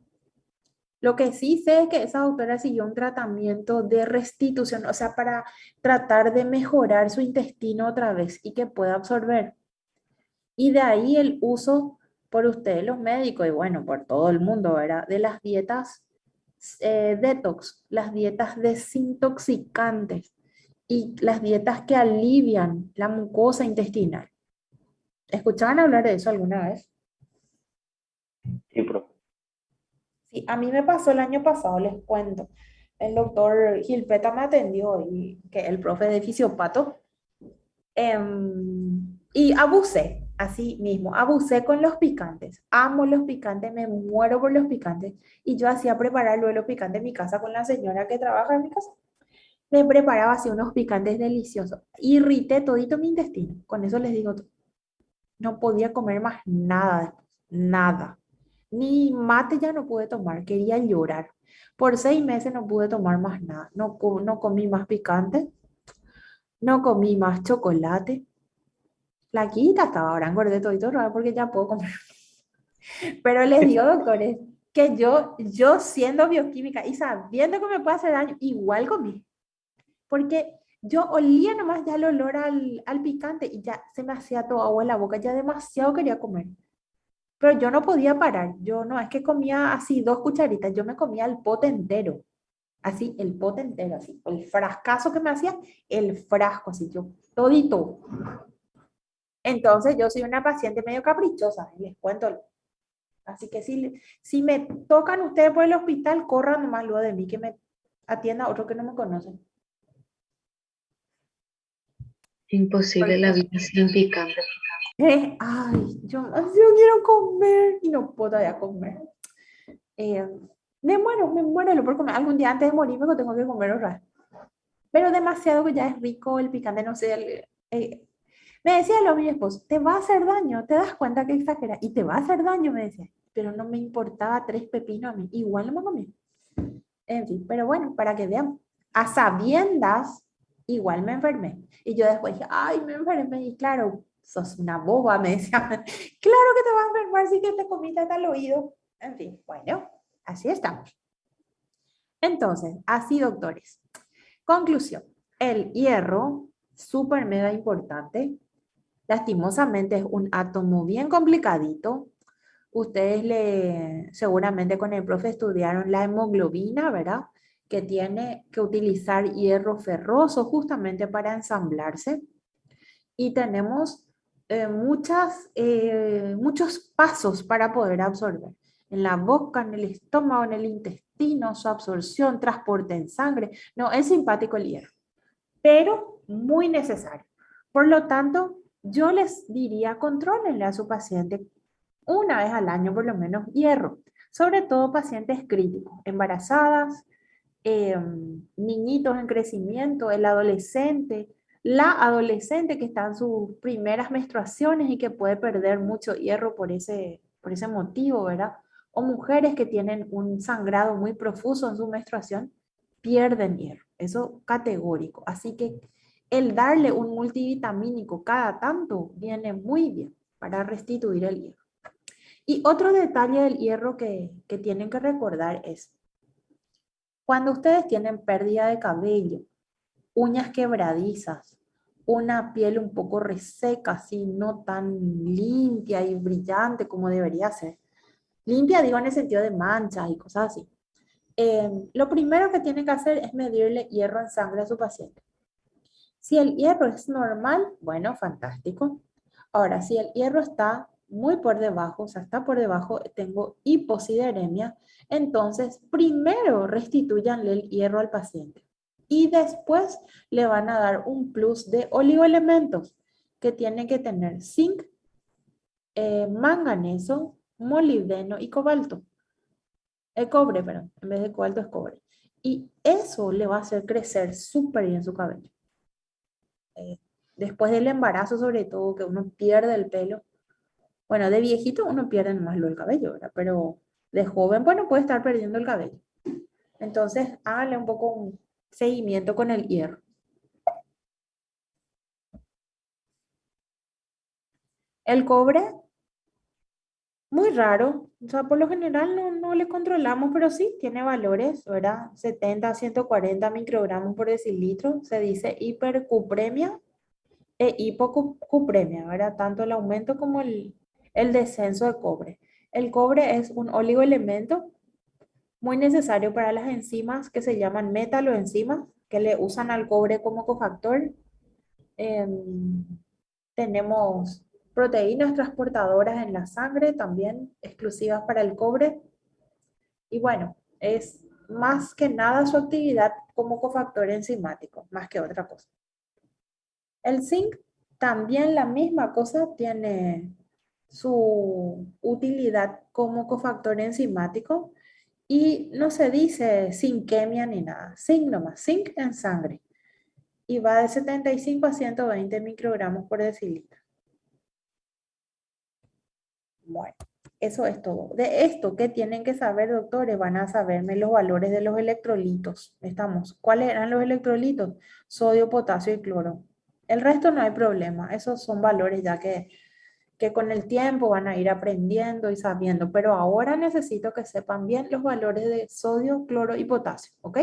Lo que sí sé es que esa doctora siguió un tratamiento de restitución, o sea, para tratar de mejorar su intestino otra vez y que pueda absorber. Y de ahí el uso por ustedes los médicos y bueno, por todo el mundo, ¿verdad? De las dietas detox, las dietas desintoxicantes y las dietas que alivian la mucosa intestinal. ¿Escuchaban hablar de eso alguna vez? Sí, profe. Sí, a mí me pasó el año pasado, les cuento. El doctor Gilpeta me atendió y que el profe de fisiopato. Y abusé, así mismo, abusé con los picantes. Amo los picantes, me muero por los picantes. Y yo hacía preparar luego los picantes en mi casa con la señora que trabaja en mi casa. Me preparaba así unos picantes deliciosos. Irrité todito mi intestino. Con eso les digo todo. No podía comer más nada después. Nada. Ni mate ya no pude tomar. Quería llorar. Por 6 meses no pude tomar más nada. No comí más picante. No comí más chocolate. Flaquita estaba, ahora engordé todito raro porque ya puedo comer. Pero les digo, doctores, que yo siendo bioquímica y sabiendo que me puede hacer daño, igual comí. Porque yo olía nomás ya el olor al picante y ya se me hacía todo agua en la boca, ya demasiado quería comer. Pero yo no podía parar, yo no, es que comía así 2 cucharitas, yo me comía el pote entero, así, el pote entero, así, el frascazo que me hacía, el frasco, así, yo, todito. Entonces yo soy una paciente medio caprichosa, les cuento. Así que si me tocan ustedes por el hospital, corran nomás luego de mí, que me atienda otro que no me conoce. Imposible la vida sin picante. Ay, yo quiero comer y no puedo todavía comer. Eh, me muero lo por comer. Algún día antes de morirme que tengo que comer otra vez. Pero demasiado que ya es rico el picante, no sé. Me decía lo mi esposo, te va a hacer daño, te das cuenta que exagera y te va a hacer daño, me decía. Pero no me importaba 3 pepinos a mí, igual no me comí. En fin, pero bueno, para que vean, a sabiendas, igual me enfermé. Y yo después dije, ay, me enfermé. Y claro, sos una boba, me decía. Claro que te vas a enfermar si que te comiste hasta el oído. En fin, bueno, así estamos. Entonces, así, doctores. Conclusión. El hierro, súper mega importante. Lastimosamente es un átomo bien complicadito. Ustedes seguramente con el profe estudiaron la hemoglobina, ¿verdad? Que tiene que utilizar hierro ferroso justamente para ensamblarse. Y tenemos muchos pasos para poder absorber. En la boca, en el estómago, en el intestino, su absorción, transporte en sangre. No, es simpático el hierro, pero muy necesario. Por lo tanto, yo les diría, contrólenle a su paciente una vez al año por lo menos hierro, sobre todo pacientes críticos, embarazadas, niñitos en crecimiento, el adolescente, la adolescente que está en sus primeras menstruaciones y que puede perder mucho hierro por ese motivo, ¿verdad? O mujeres que tienen un sangrado muy profuso en su menstruación, pierden hierro, eso categórico. Así que el darle un multivitamínico cada tanto viene muy bien para restituir el hierro. Y otro detalle del hierro que tienen que recordar es, cuando ustedes tienen pérdida de cabello, uñas quebradizas, una piel un poco reseca, así no tan limpia y brillante como debería ser. Limpia digo en el sentido de manchas y cosas así. Lo primero que tienen que hacer es medirle hierro en sangre a su paciente. Si el hierro es normal, bueno, fantástico. Ahora, si el hierro está muy por debajo, o sea, está por debajo, tengo hiposidemia, entonces primero restituyanle el hierro al paciente y después le van a dar un plus de oligoelementos que tienen que tener zinc, manganeso, molibdeno y cobalto. Cobre, perdón, en vez de cobalto es cobre. Y eso le va a hacer crecer súper bien su cabello. Después del embarazo, sobre todo, que uno pierde el pelo. Bueno, de viejito uno pierde más lo el cabello, ¿verdad? Pero de joven, bueno, puede estar perdiendo el cabello. Entonces, háganle un poco un seguimiento con el hierro. El cobre, muy raro. O sea, por lo general no le controlamos, pero sí tiene valores, ¿verdad? 70 a 140 microgramos por decilitro. Se dice hipercupremia e hipocupremia, ¿verdad? Tanto el aumento como el descenso de cobre. El cobre es un oligoelemento muy necesario para las enzimas que se llaman metaloenzimas, que le usan al cobre como cofactor. Em, Tenemos proteínas transportadoras en la sangre, también exclusivas para el cobre. Y bueno, es más que nada su actividad como cofactor enzimático, más que otra cosa. El zinc también la misma cosa, tiene su utilidad como cofactor enzimático y no se dice zinquemia ni nada, zinc nomás, zinc en sangre y va de 75 a 120 microgramos por decilitro. Bueno, eso es todo. De esto, ¿qué tienen que saber, doctores? Van a saberme los valores de los electrolitos. Estamos. ¿Cuáles eran los electrolitos? Sodio, potasio y cloro. El resto no hay problema. Esos son valores ya que con el tiempo van a ir aprendiendo y sabiendo. Pero ahora necesito que sepan bien los valores de sodio, cloro y potasio. ¿Ok?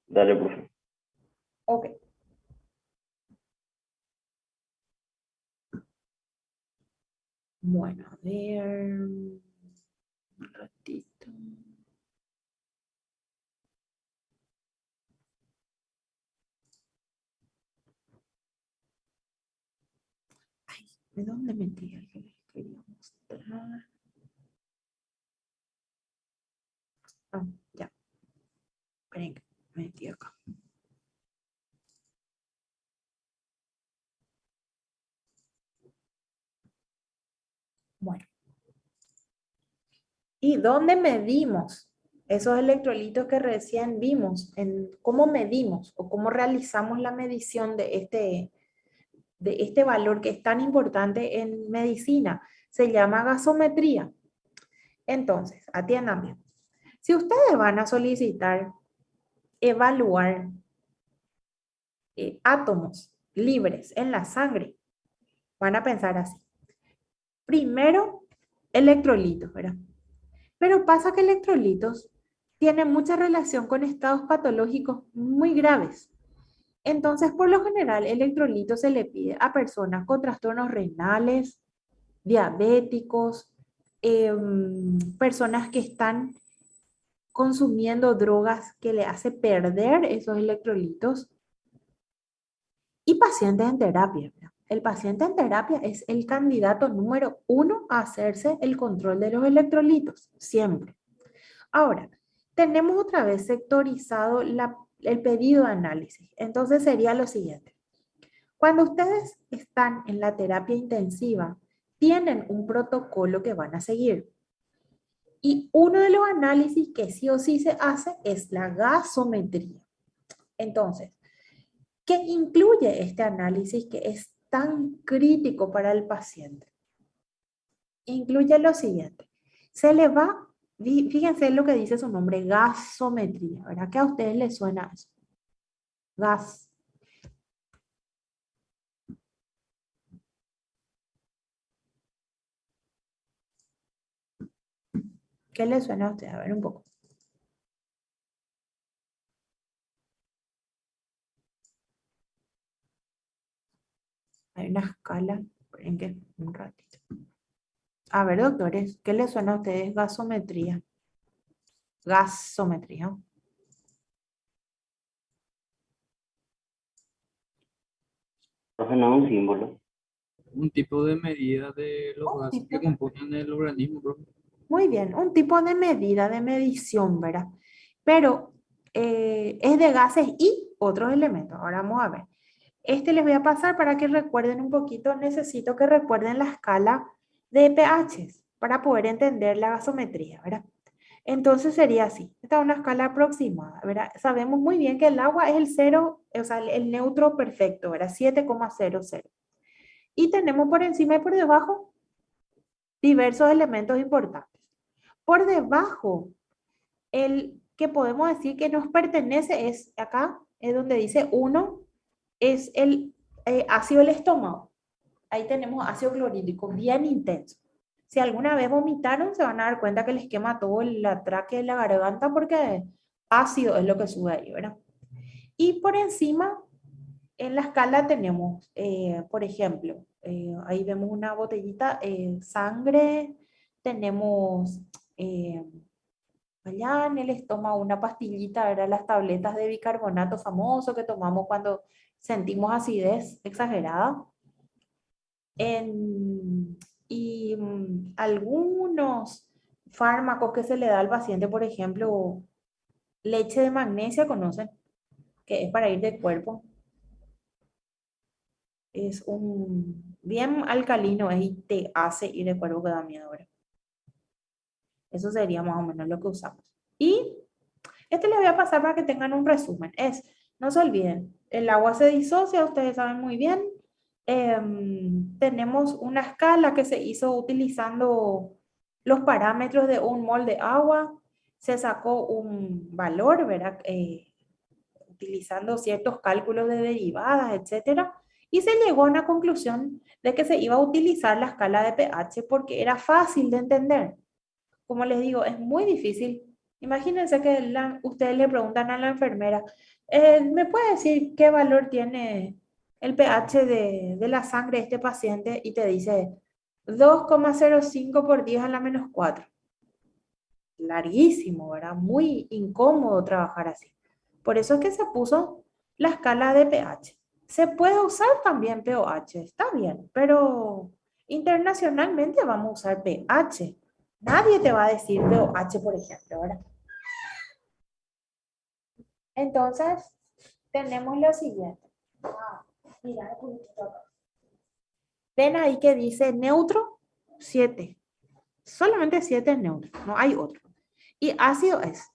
Dale, profe. Ok. Bueno, a ver. Un ratito. ¿De dónde metí el que quería mostrar. Ah, ya. Esperen, que me metí acá. Bueno. ¿Y dónde medimos esos electrolitos que recién vimos? ¿Cómo medimos o cómo realizamos la medición de este valor que es tan importante en medicina? Se llama gasometría. Entonces, atiendan bien. Si ustedes van a solicitar evaluar átomos libres en la sangre, van a pensar así. Primero, electrolitos, ¿verdad? Pero pasa que electrolitos tienen mucha relación con estados patológicos muy graves. Entonces, por lo general, electrolitos se le pide a personas con trastornos renales, diabéticos, personas que están consumiendo drogas que le hace perder esos electrolitos y pacientes en terapia. El paciente en terapia es el candidato número 1 a hacerse el control de los electrolitos, siempre. Ahora, tenemos otra vez sectorizado el pedido de análisis. Entonces sería lo siguiente. Cuando ustedes están en la terapia intensiva, tienen un protocolo que van a seguir. Y uno de los análisis que sí o sí se hace es la gasometría. Entonces, ¿qué incluye este análisis que es tan crítico para el paciente? Incluye lo siguiente. Se le va, fíjense lo que dice su nombre, gasometría, ¿verdad? ¿Qué a ustedes les suena eso? Gas. ¿Qué les suena a ustedes? A ver un poco. Hay una escala, esperen que un ratito. A ver, doctores, ¿qué les suena a ustedes gasometría? Gasometría. Profe, no es un símbolo. Un tipo de medida de los Un gases tipo. que componen el organismo, profe. Muy bien, un tipo de medida, de medición, ¿verdad? Pero es de gases y otros elementos. Ahora vamos a ver. Este les voy a pasar para que recuerden un poquito. Necesito que recuerden la escala de pHs para poder entender la gasometría, ¿verdad? Entonces sería así. Esta es una escala aproximada, ¿verdad? Sabemos muy bien que el agua es el cero, o sea, el neutro perfecto, ¿verdad? 7,00. Y tenemos por encima y por debajo diversos elementos importantes. Por debajo, el que podemos decir que nos pertenece es acá, es donde dice 1, es el ácido del estómago. Ahí tenemos ácido clorhídrico bien intenso. Si alguna vez vomitaron, se van a dar cuenta que les quema todo la tráquea y la garganta porque ácido es lo que sube ahí, ¿verdad? Y por encima, en la escala tenemos, por ejemplo, ahí vemos una botellita, sangre, tenemos allá en el estómago una pastillita, era las tabletas de bicarbonato famoso que tomamos cuando sentimos acidez exagerada. Algunos fármacos que se le da al paciente, por ejemplo, leche de magnesia, conocen, que es para ir de cuerpo. Es un bien alcalino y te hace ir de cuerpo que da miedo, ¿verdad? Eso sería más o menos lo que usamos. Y este les voy a pasar para que tengan un resumen. No se olviden, el agua se disocia, ustedes saben muy bien. Tenemos una escala que se hizo utilizando los parámetros de un mol de agua. Se sacó un valor, ¿verdad? Utilizando ciertos cálculos de derivadas, etcétera. Y se llegó a una conclusión de que se iba a utilizar la escala de pH porque era fácil de entender. Como les digo, es muy difícil. Imagínense que ustedes le preguntan a la enfermera, ¿me puede decir qué valor tiene el pH de la sangre de este paciente? Y te dice 2,05 por 10 a la menos 4. Larguísimo, ¿verdad? Muy incómodo trabajar así. Por eso es que se puso la escala de pH. Se puede usar también pOH, está bien, pero Internacionalmente vamos a usar pH. Nadie te va a decir pOH, por ejemplo, ¿verdad? Entonces, tenemos lo siguiente. Mira, un poquitito acá. Ven ahí que dice neutro, 7. Solamente 7 es neutro, no hay otro. Y ácido es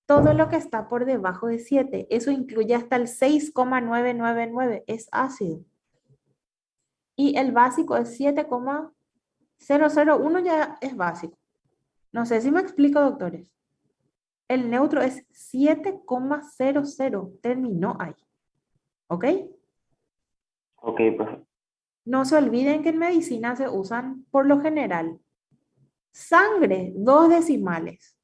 todo lo que está por debajo de 7. Eso incluye hasta el 6,999, es ácido. Y el básico es 7,001, ya es básico. No sé si me explico, doctores. El neutro es 7,00, terminó ahí. ¿Ok? Ok, profe. No se olviden que en medicina se usan por lo general sangre, 2 decimales.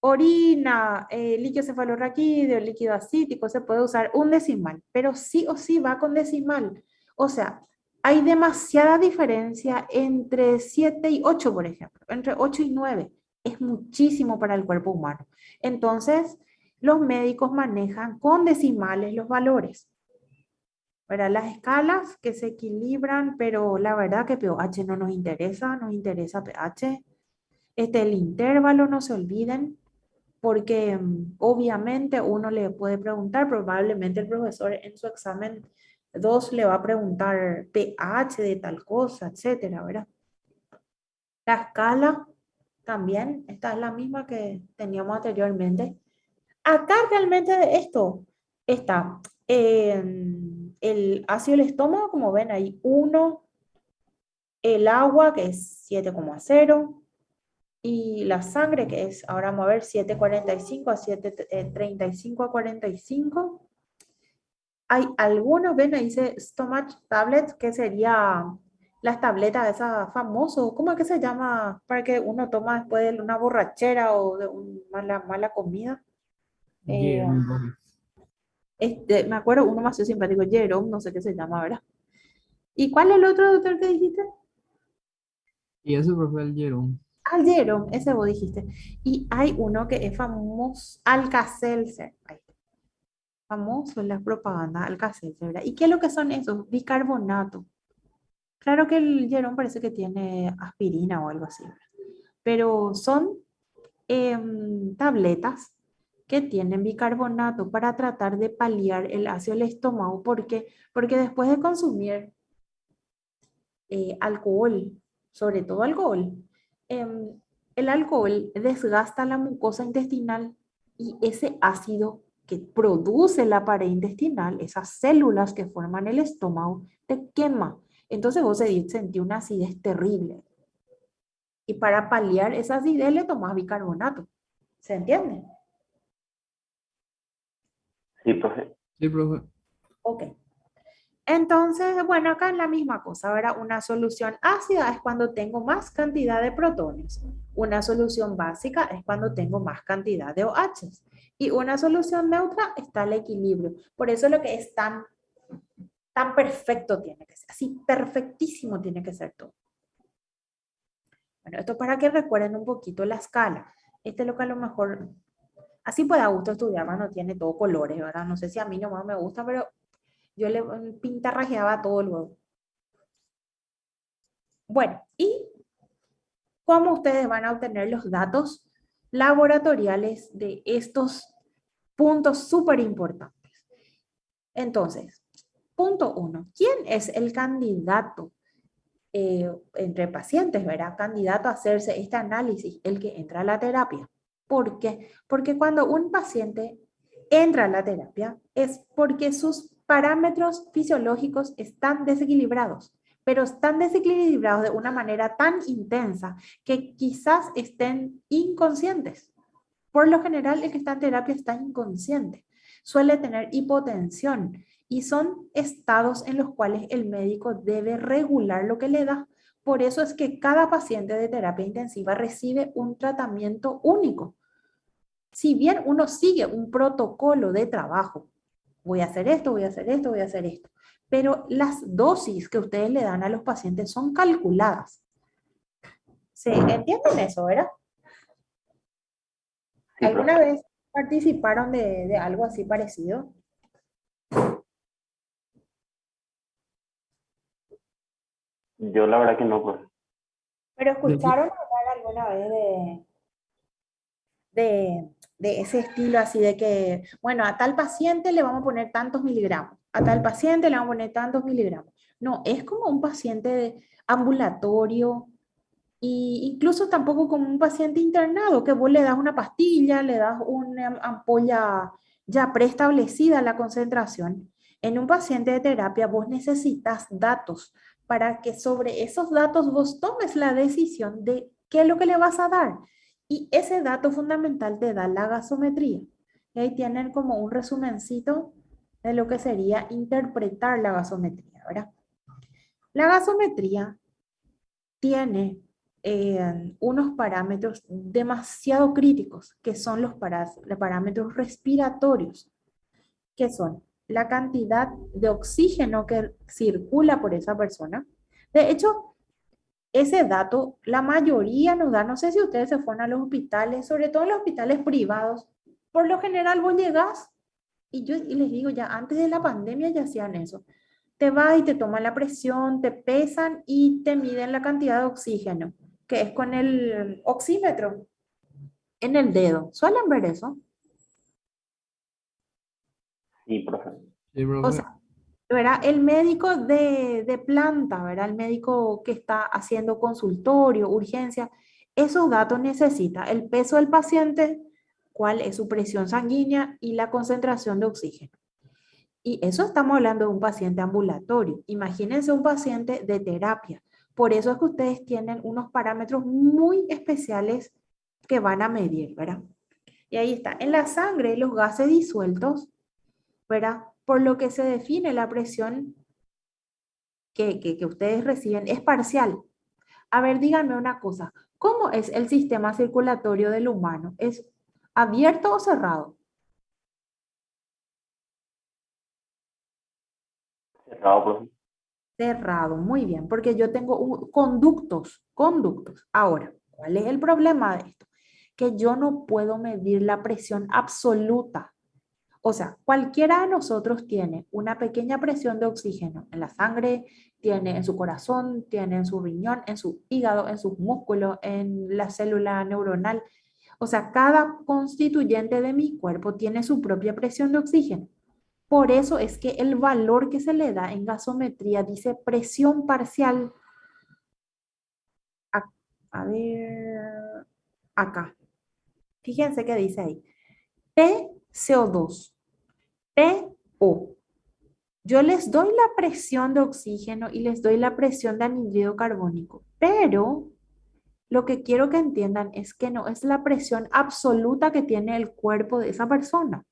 Orina, líquido cefalorraquídeo, líquido acítico, se puede usar un decimal, pero sí o sí va con decimal. O sea, hay demasiada diferencia entre 7 y 8, por ejemplo, entre 8 y 9. Es muchísimo para el cuerpo humano. Entonces, los médicos manejan con decimales los valores. ¿Verdad? Las escalas que se equilibran, pero la verdad que pH no nos interesa, nos interesa pH. El intervalo, no se olviden, porque obviamente uno le puede preguntar, probablemente el profesor en su examen 2 le va a preguntar pH de tal cosa, etcétera, ¿verdad? La escala también, esta es la misma que teníamos anteriormente. Acá realmente de esto está el ácido del estómago, como ven ahí, 1, el agua que es 7,0 y la sangre que es, ahora vamos a ver, 7,45 a 7,35 a 45. Hay algunos, ven ahí dice stomach tablets, que sería las tabletas esas famosas, ¿cómo es que se llama? Para que uno toma después de una borrachera o de una mala comida. Eh, Jerome, profe. me acuerdo uno más simpático, Jerome, no sé qué se llama, ¿verdad? ¿Y cuál es el otro doctor que dijiste? Y ese profe el Jerome. Ah, Jerome, ese vos dijiste. Y hay uno que es famoso, Alka-Seltzer. Ahí está. Famoso en las propagandas, Alka-Seltzer, ¿verdad? ¿Y qué es lo que son esos? Bicarbonato. Claro que el Jerome parece que tiene aspirina o algo así, ¿verdad? Pero son tabletas que tienen bicarbonato para tratar de paliar el ácido del estómago. ¿Por qué? Porque después de consumir alcohol, sobre todo alcohol, el alcohol desgasta la mucosa intestinal y ese ácido que produce la pared intestinal, esas células que forman el estómago, te quema. Entonces vos sentís una acidez terrible. Y para paliar esa acidez le tomás bicarbonato. ¿Se entiende? Sí, profe. Sí, profe. Ok. Entonces, bueno, acá es la misma cosa, ¿verdad? Una solución ácida es cuando tengo más cantidad de protones. Una solución básica es cuando tengo más cantidad de OHs. Y una solución neutra está al equilibrio. Por eso lo que es tan perfecto tiene que ser. Así, perfectísimo tiene que ser todo. Bueno, esto para que recuerden un poquito la escala. Este es lo que a lo mejor, así puede a gusto estudiar, no tiene todo colores, ¿verdad? No sé si a mí no me gusta, pero yo le pintarrajeaba todo luego. Bueno, ¿y cómo ustedes van a obtener los datos laboratoriales de estos puntos súper importantes? Entonces, punto 1. ¿Quién es el candidato entre pacientes, ¿verdad? Candidato a hacerse este análisis, el que entra a la terapia. ¿Por qué? Porque cuando un paciente entra a la terapia es porque sus parámetros fisiológicos están desequilibrados, pero están desequilibrados de una manera tan intensa que quizás estén inconscientes. Por lo general, el que está en terapia está inconsciente. Suele tener hipotensión y son estados en los cuales el médico debe regular lo que le da. Por eso es que cada paciente de terapia intensiva recibe un tratamiento único. Si bien uno sigue un protocolo de trabajo, voy a hacer esto, voy a hacer esto, voy a hacer esto, pero las dosis que ustedes le dan a los pacientes son calculadas. ¿Se entienden eso, verdad? Sí, ¿Alguna profe. vez participaron de algo así parecido? Yo la verdad que no, profe. Pero ¿De qué? ¿escucharon hablar alguna vez de ese estilo así de que, bueno, a tal paciente le vamos a poner tantos miligramos, a tal paciente le vamos a poner tantos miligramos? No, es como un paciente ambulatorio y incluso tampoco como un paciente internado, que vos le das una pastilla, le das una ampolla ya preestablecida la concentración. En un paciente de terapia vos necesitas datos para que sobre esos datos vos tomes la decisión de qué es lo que le vas a dar. Y ese dato fundamental te da la gasometría. Y ahí tienen como un resumencito de lo que sería interpretar la gasometría, ¿verdad? La gasometría tiene unos parámetros demasiado críticos, que son los parámetros respiratorios, que son la cantidad de oxígeno que circula por esa persona. De hecho, ese dato, la mayoría nos da, no sé si ustedes se fueron a los hospitales, sobre todo en los hospitales privados, por lo general vos llegás, y les digo, ya antes de la pandemia ya hacían eso. Te vas y te toman la presión, te pesan y te miden la cantidad de oxígeno, que es con el oxímetro en el dedo. ¿Suelen ver eso? Sí, profe. Sí, O profe. sea, ¿verdad? El médico de planta, ¿verdad? El médico que está haciendo consultorio, urgencia, esos datos necesita el peso del paciente, cuál es su presión sanguínea y la concentración de oxígeno. Y eso estamos hablando de un paciente ambulatorio. Imagínense un paciente de terapia. Por eso es que ustedes tienen unos parámetros muy especiales que van a medir, ¿verdad? Y ahí está, en la sangre los gases disueltos, ¿verdad? Por lo que se define la presión que ustedes reciben es parcial. A ver, díganme una cosa, ¿cómo es el sistema circulatorio del humano? ¿Es abierto o cerrado? Cerrado, profe. Cerrado, muy bien, porque yo tengo conductos. Ahora, ¿cuál es el problema de esto? Que yo no puedo medir la presión absoluta. O sea, cualquiera de nosotros tiene una pequeña presión de oxígeno en la sangre, tiene en su corazón, tiene en su riñón, en su hígado, en sus músculos, en la célula neuronal. O sea, cada constituyente de mi cuerpo tiene su propia presión de oxígeno. Por eso es que el valor que se le da en gasometría dice presión parcial. A, a ver, acá. Fíjense que dice ahí. PCO2, PO. Yo les doy la presión de oxígeno y les doy la presión de anhídrido carbónico, pero lo que quiero que entiendan es que no es la presión absoluta que tiene el cuerpo de esa persona,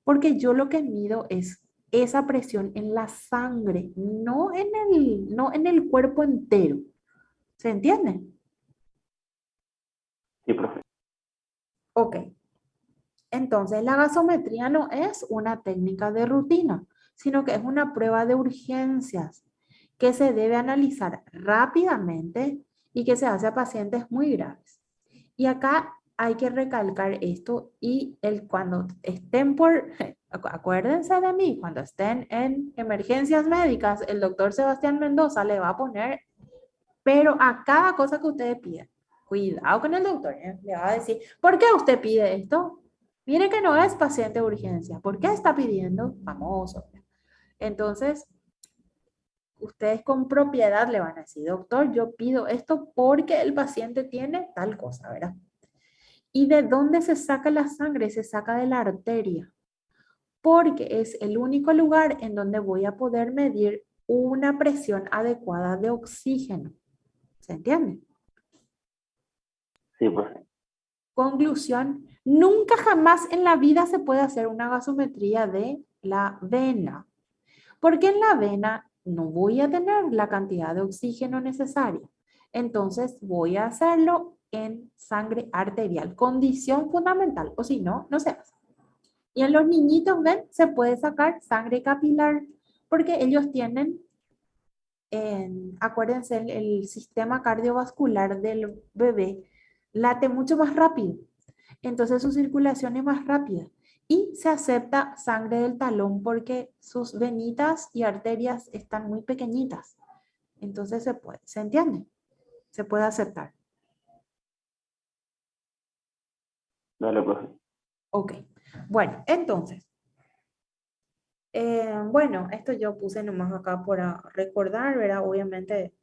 porque yo lo que mido es esa presión en la sangre, no en el cuerpo entero. ¿Se entiende? Sí, profe. Ok. Entonces, la gasometría no es una técnica de rutina, sino que es una prueba de urgencias que se debe analizar rápidamente y que se hace a pacientes muy graves. Y acá hay que recalcar esto y cuando estén acuérdense de mí, cuando estén en emergencias médicas, el doctor Sebastián Mendoza le va a poner, pero a cada cosa que ustedes piden. Cuidado con el doctor, ¿eh? Le va a decir, ¿por qué usted pide esto? Mire que no es paciente de urgencia. ¿Por qué está pidiendo? Famoso. Entonces, ustedes con propiedad le van a decir, doctor, yo pido esto porque el paciente tiene tal cosa, ¿verdad? ¿Y de dónde se saca la sangre? Se saca de la arteria, porque es el único lugar en donde voy a poder medir una presión adecuada de oxígeno. ¿Se entiende? Sí, profe. Conclusión, nunca jamás en la vida se puede hacer una gasometría de la vena, porque en la vena no voy a tener la cantidad de oxígeno necesaria. Entonces voy a hacerlo en sangre arterial, condición fundamental, o si no, no se hace. Y en los niñitos, ven, se puede sacar sangre capilar, porque ellos tienen, acuérdense, el sistema cardiovascular del bebé late mucho más rápido. Entonces su circulación es más rápida y se acepta sangre del talón porque sus venitas y arterias están muy pequeñitas. Entonces se puede, ¿se entiende? Se puede aceptar. Dale, profe. Ok. Bueno, entonces, bueno, esto yo puse nomás acá para recordar, ¿verdad? Obviamente,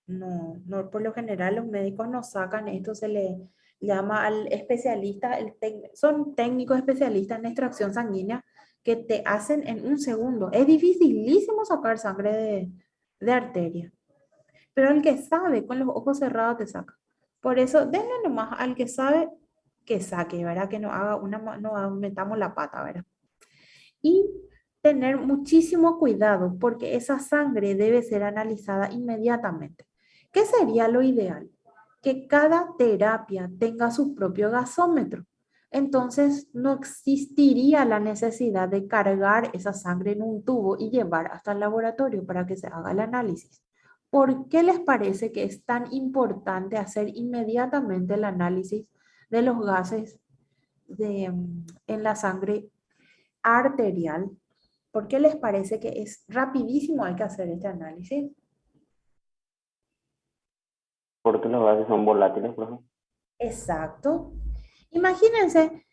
no, por lo general los médicos no sacan esto, se le llama al especialista, son técnicos especialistas en extracción sanguínea que te hacen en un segundo. Es dificilísimo sacar sangre de arteria, pero el que sabe con los ojos cerrados te saca. Por eso, denle nomás al que sabe que saque, ¿verdad? Que no haga no metamos la pata, ¿verdad? Y tener muchísimo cuidado porque esa sangre debe ser analizada inmediatamente. ¿Qué sería lo ideal? Que cada terapia tenga su propio gasómetro. Entonces no existiría la necesidad de cargar esa sangre en un tubo y llevar hasta el laboratorio para que se haga el análisis. ¿Por qué les parece que es tan importante hacer inmediatamente el análisis de los gases en la sangre arterial? ¿Por qué les parece que es rapidísimo hay que hacer este análisis? Porque los gases son volátiles, profe. Exacto. Imagínense,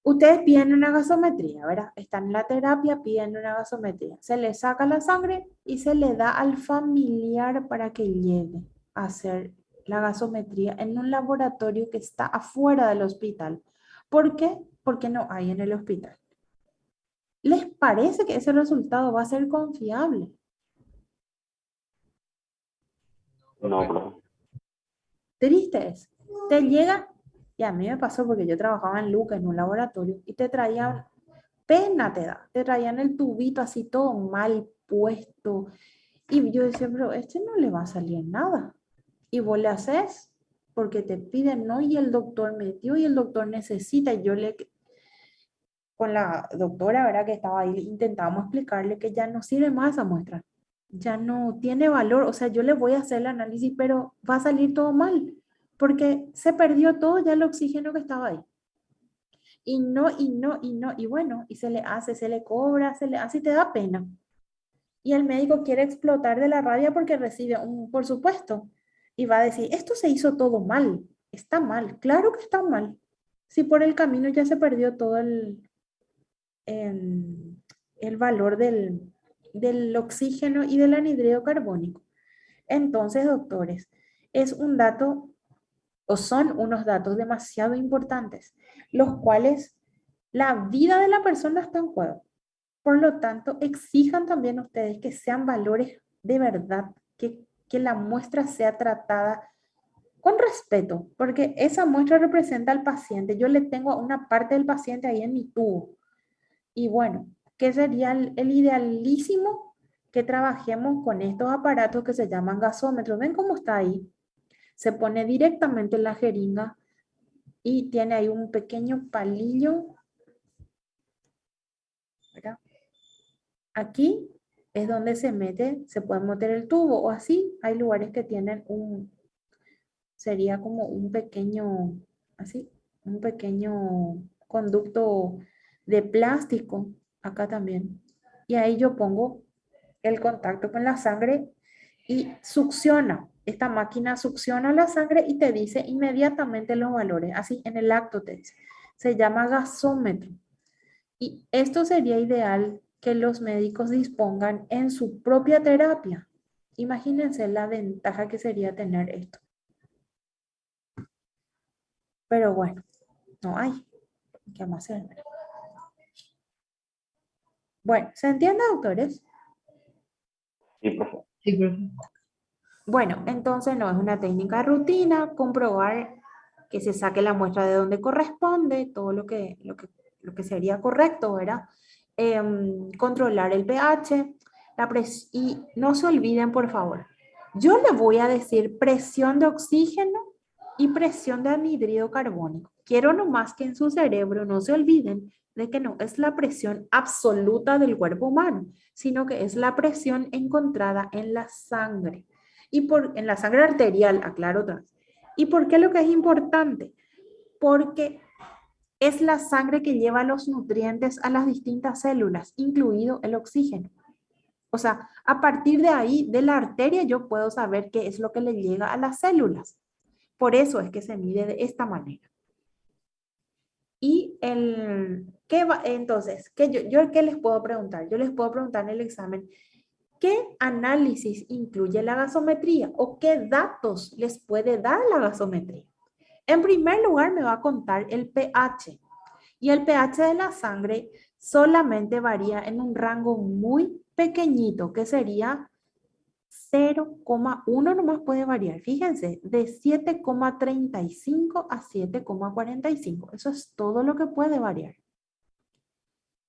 ustedes piden una gasometría, ¿verdad? Están en la terapia, piden una gasometría. Se le saca la sangre y se le da al familiar para que lleve a hacer la gasometría en un laboratorio que está afuera del hospital. ¿Por qué? Porque no hay en el hospital. ¿Les parece que ese resultado va a ser confiable? No, profe. Triste es. Te llega, y a mí me pasó porque yo trabajaba en Luca, en un laboratorio, y te traían, pena te da, te traían el tubito así todo mal puesto. Y yo decía, pero este no le va a salir nada. Y vos le haces porque te piden, no, y el doctor metió y el doctor necesita. Y yo con la doctora, ¿verdad? Que estaba ahí, intentábamos explicarle que ya no sirve más esa muestra. Ya no tiene valor. O sea, yo le voy a hacer el análisis, pero va a salir todo mal, porque se perdió todo ya el oxígeno que estaba ahí. Y no, y no, y no, y bueno, y se le hace, se le cobra, se le hace y te da pena. Y el médico quiere explotar de la rabia porque recibe un, por supuesto, y va a decir, esto se hizo todo mal, está mal, claro que está mal. Si por el camino ya se perdió todo el valor del oxígeno y del anhídrido carbónico. Entonces, doctores, es un dato o son unos datos demasiado importantes, los cuales la vida de la persona está en juego. Por lo tanto, exijan también ustedes que sean valores de verdad, que la muestra sea tratada con respeto, porque esa muestra representa al paciente. Yo le tengo a una parte del paciente ahí en mi tubo. Y bueno, ¿qué sería el idealísimo? Que trabajemos con estos aparatos que se llaman gasómetros. ¿Ven cómo está ahí? Se pone directamente en la jeringa y tiene ahí un pequeño palillo, ¿verdad? Aquí es donde se mete, se puede meter el tubo o así. Hay lugares que tienen sería como un pequeño, así, un pequeño conducto de plástico, acá también. Y ahí yo pongo el contacto con la sangre y succiona. Esta máquina succiona la sangre y te dice inmediatamente los valores, así en el acto te dice. Se llama gasómetro. Y esto sería ideal que los médicos dispongan en su propia terapia. Imagínense la ventaja que sería tener esto. Pero bueno, no hay. ¿Qué más hacer? Bueno, ¿se entiende, doctores? Sí, profe. Sí, profe. Bueno, entonces no es una técnica de rutina, comprobar que se saque la muestra de donde corresponde, todo lo que sería correcto, ¿verdad? Controlar el pH, y no se olviden, por favor, yo le voy a decir presión de oxígeno y presión de anhídrido carbónico. Quiero nomás que en su cerebro no se olviden de que no es la presión absoluta del cuerpo humano, sino que es la presión encontrada en la sangre. En la sangre arterial, aclaro otra vez. ¿Y por qué lo que es importante? Porque es la sangre que lleva los nutrientes a las distintas células, incluido el oxígeno. O sea, a partir de ahí, de la arteria, yo puedo saber qué es lo que le llega a las células. Por eso es que se mide de esta manera. Y entonces, yo qué les puedo preguntar? Yo les puedo preguntar en el examen, ¿qué análisis incluye la gasometría o qué datos les puede dar la gasometría? En primer lugar, me va a contar el pH. Y el pH de la sangre solamente varía en un rango muy pequeñito, que sería 0,1 nomás puede variar. Fíjense, de 7,35 a 7,45. Eso es todo lo que puede variar.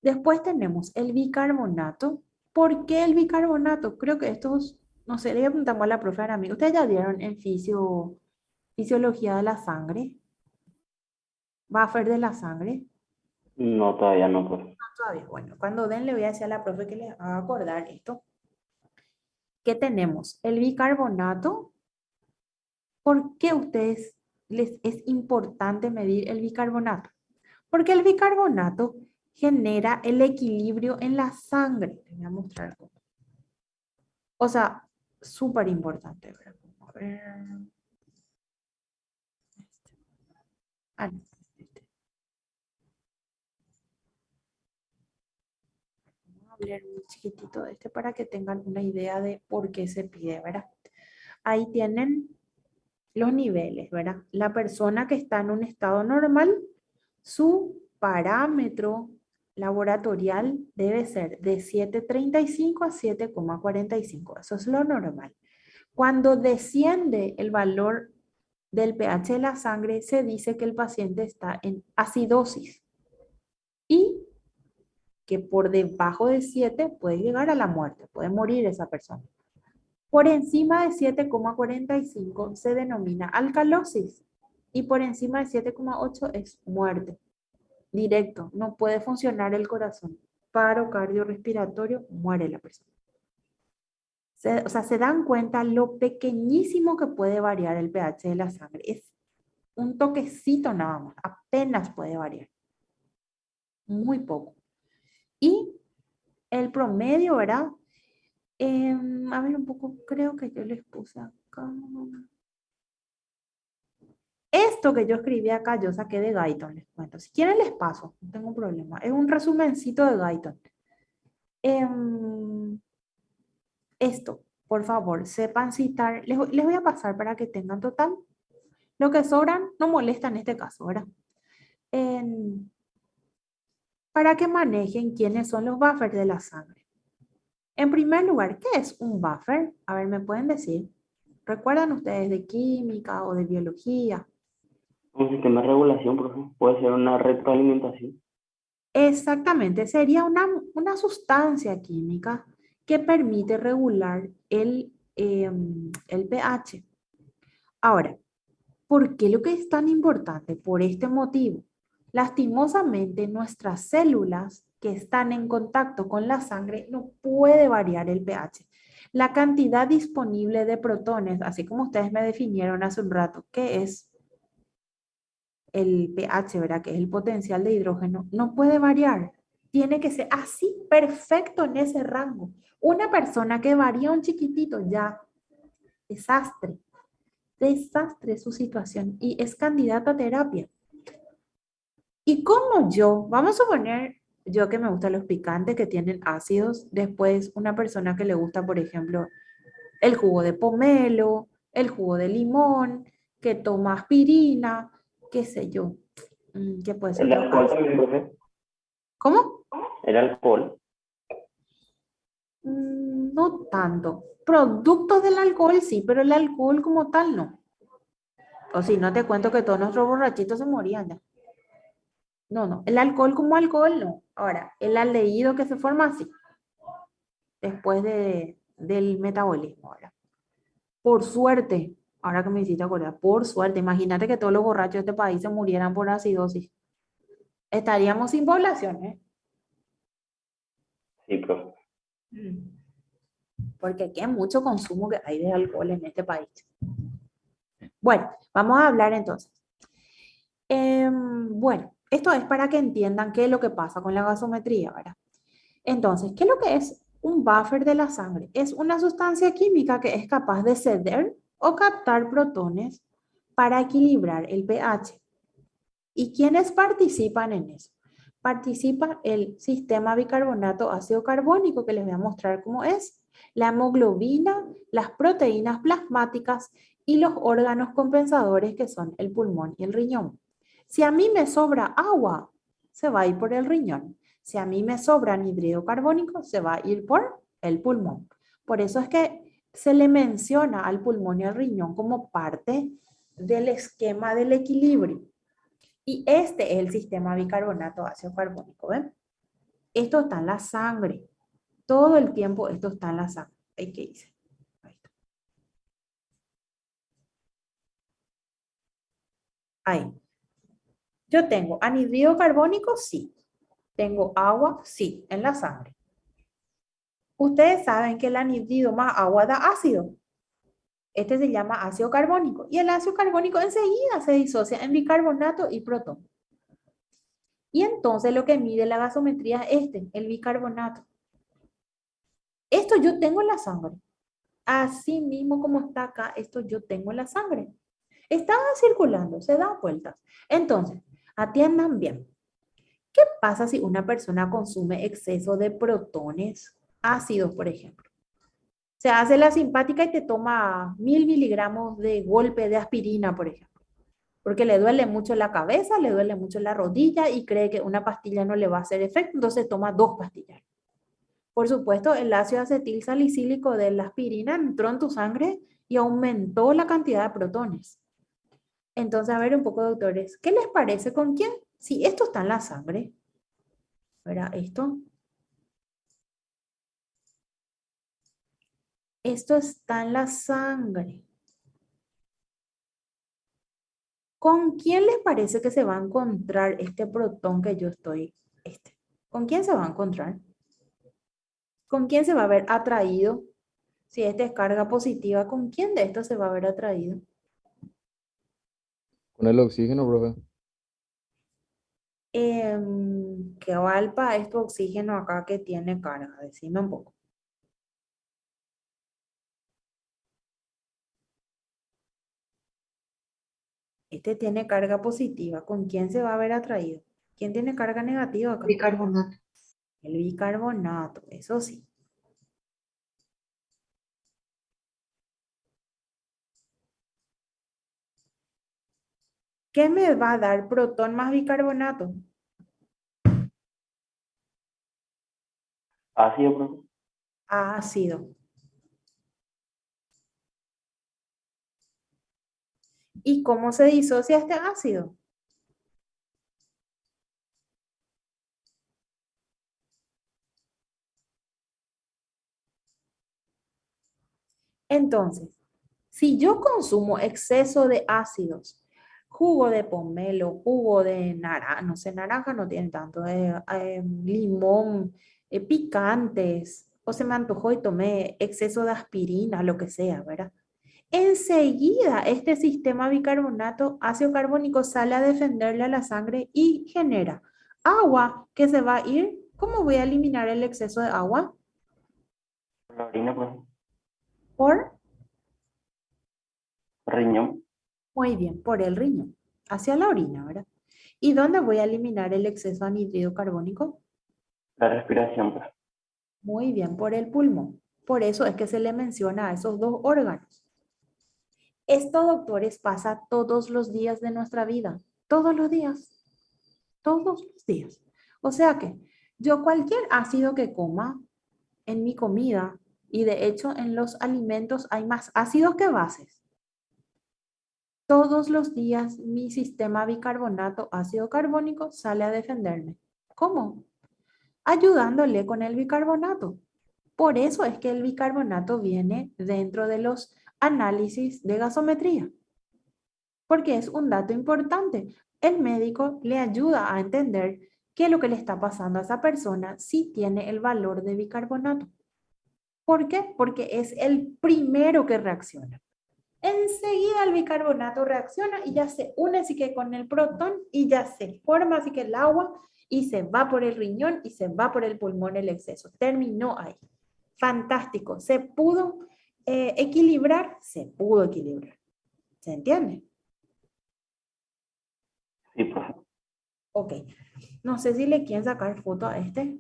Después tenemos el bicarbonato. ¿Por qué el bicarbonato? Creo que estos, no sé, le preguntamos a la profe Arami. Ustedes ya dieron en fisiología de la sangre, buffer de la sangre. No, todavía no, profe. Todavía, bueno, cuando den le voy a decir a la profe que les haga acordar esto. ¿Qué tenemos? El bicarbonato. ¿Por qué a ustedes les es importante medir el bicarbonato? Porque el bicarbonato genera el equilibrio en la sangre. Les voy a mostrar algo. O sea, súper importante. Vamos a ver. Ah, no. Vamos a hablar un chiquitito de este para que tengan una idea de por qué se pide, ¿verdad? Ahí tienen los niveles, ¿verdad? La persona que está en un estado normal, su parámetro laboratorial debe ser de 7,35 a 7,45. Eso es lo normal. Cuando desciende el valor del pH de la sangre, se dice que el paciente está en acidosis y que por debajo de 7 puede llegar a la muerte, puede morir esa persona. Por encima de 7,45 se denomina alcalosis y por encima de 7,8 es muerte. Directo, no puede funcionar el corazón. Paro cardiorrespiratorio, muere la persona. O sea, se dan cuenta lo pequeñísimo que puede variar el pH de la sangre. Es un toquecito nada más, apenas puede variar. Muy poco. Y el promedio, ¿verdad? A ver un poco, creo que yo les puse acá. Esto que yo escribí acá, yo saqué de Guyton, les cuento. Si quieren les paso, no tengo problema. Es un resumencito de Guyton. Esto, por favor, sepan citar. Les voy a pasar para que tengan total. Lo que sobran no molesta en este caso, ¿verdad? Para que manejen quiénes son los buffers de la sangre. En primer lugar, ¿qué es un buffer? A ver, ¿me pueden decir? ¿Recuerdan ustedes de química o de biología? Un sistema de regulación, profe. Puede ser una retroalimentación. Exactamente, sería una sustancia química que permite regular el pH. Ahora, ¿por qué lo que es tan importante? Por este motivo. Lastimosamente, nuestras células que están en contacto con la sangre no puede variar el pH. La cantidad disponible de protones, así como ustedes me definieron hace un rato, que es el pH, ¿verdad? Que es el potencial de hidrógeno, no puede variar. Tiene que ser así, perfecto en ese rango. Una persona que varía un chiquitito, ya, desastre. Desastre su situación y es candidato a terapia. Y como yo, vamos a suponer, yo que me gustan los picantes que tienen ácidos, después una persona que le gusta, por ejemplo, el jugo de pomelo, el jugo de limón, que toma aspirina, qué sé yo. ¿Qué puede ser El otro alcohol caso? también, profe. ¿Cómo? El alcohol. No tanto. Productos del alcohol sí, pero el alcohol como tal no. O si no te cuento que todos nuestros borrachitos se morían ya. No, no. El alcohol como alcohol no. Ahora, el aldehído que se forma así, después del metabolismo. Ahora. Por suerte, ahora que me hiciste acordar, por suerte, imagínate que todos los borrachos de este país se murieran por acidosis. Estaríamos sin población, ¿eh? Sí, profe. Porque aquí hay mucho consumo que hay de alcohol en este país. Bueno, vamos a hablar entonces. Bueno, esto es para que entiendan qué es lo que pasa con la gasometría, ¿verdad? Entonces, ¿qué es lo que es Un buffer de la sangre es una sustancia química que es capaz de ceder o captar protones para equilibrar el pH. ¿Y quiénes participan en eso? Participa el sistema bicarbonato ácido carbónico, que les voy a mostrar cómo es, la hemoglobina, las proteínas plasmáticas y los órganos compensadores que son el pulmón y el riñón. Si a mí me sobra agua, se va a ir por el riñón. Si a mí me sobra anhídrido carbónico, se va a ir por el pulmón. Por eso es que se le menciona al pulmón y al riñón como parte del esquema del equilibrio. Y este es el sistema bicarbonato ácido carbónico, ¿ven? Esto está en la sangre. Todo el tiempo esto está en la sangre. ¿Qué dice? Ahí está. Ahí. Yo tengo anhídrido carbónico, sí. Tengo agua, sí, en la sangre. Ustedes saben que el anhídrido más agua da ácido. Este se llama ácido carbónico. Y el ácido carbónico enseguida se disocia en bicarbonato y protón. Y entonces lo que mide la gasometría es el bicarbonato. Esto yo tengo en la sangre. Así mismo como está acá, esto yo tengo en la sangre. Está circulando, se da vueltas. Entonces, atiendan bien. ¿Qué pasa si una persona consume exceso de protones ácidos, por ejemplo? Se hace la simpática y te toma 1000 miligramos de golpe de aspirina, por ejemplo. Porque le duele mucho la cabeza, le duele mucho la rodilla y cree que una pastilla no le va a hacer efecto, entonces toma 2 pastillas. Por supuesto, el ácido acetil salicílico de la aspirina entró en tu sangre y aumentó la cantidad de protones. Entonces, a ver un poco, doctores, ¿qué les parece con quién? Si esto está en la sangre, ¿verdad? Esto está en la sangre. ¿Con quién les parece que se va a encontrar este protón que yo estoy? ¿Con quién se va a encontrar? ¿Con quién se va a ver atraído? Si esta es carga positiva, ¿con quién de estos se va a ver atraído? Con el oxígeno, profe. ¿Qué valpa es tu oxígeno acá que tiene carga? Decime un poco. Este tiene carga positiva. ¿Con quién se va a ver atraído? ¿Quién tiene carga negativa acá? Bicarbonato. El bicarbonato, eso sí. ¿Qué me va a dar protón más bicarbonato? Ácido, profe. Ácido. ¿Y cómo se disocia este ácido? Entonces, si yo consumo exceso de ácidos, jugo de pomelo, jugo de naranja, no sé, naranja no tiene tanto, limón, picantes, o se me antojó y tomé exceso de aspirina, lo que sea, ¿verdad? Enseguida este sistema bicarbonato ácido carbónico sale a defenderle a la sangre y genera agua que se va a ir. ¿Cómo voy a eliminar el exceso de agua? Por la orina, profe. Por, Riñón. muy bien, por el riñón, hacia la orina, ¿verdad? ¿Y dónde voy a eliminar el exceso de anhídrido carbónico? La respiración, profe. Muy bien, por el pulmón. Por eso es que se le menciona a esos dos órganos. Esto, doctores, pasa todos los días de nuestra vida. Todos los días. Todos los días. O sea que yo cualquier ácido que coma en mi comida, y de hecho en los alimentos hay más ácidos que bases. Todos los días mi sistema bicarbonato ácido carbónico sale a defenderme. ¿Cómo? Ayudándole con el bicarbonato. Por eso es que el bicarbonato viene dentro de los análisis de gasometría, porque es un dato importante. El médico le ayuda a entender qué es lo que le está pasando a esa persona si tiene el valor de bicarbonato. ¿Por qué? Porque es el primero que reacciona. Enseguida el bicarbonato reacciona y ya se une así que con el protón y ya se forma así que el agua y se va por el riñón y se va por el pulmón el exceso. Terminó ahí. Fantástico. ¿Se pudo equilibrar? Se pudo equilibrar. ¿Se entiende? Sí, profe. Ok. No sé si le quieren sacar foto a este.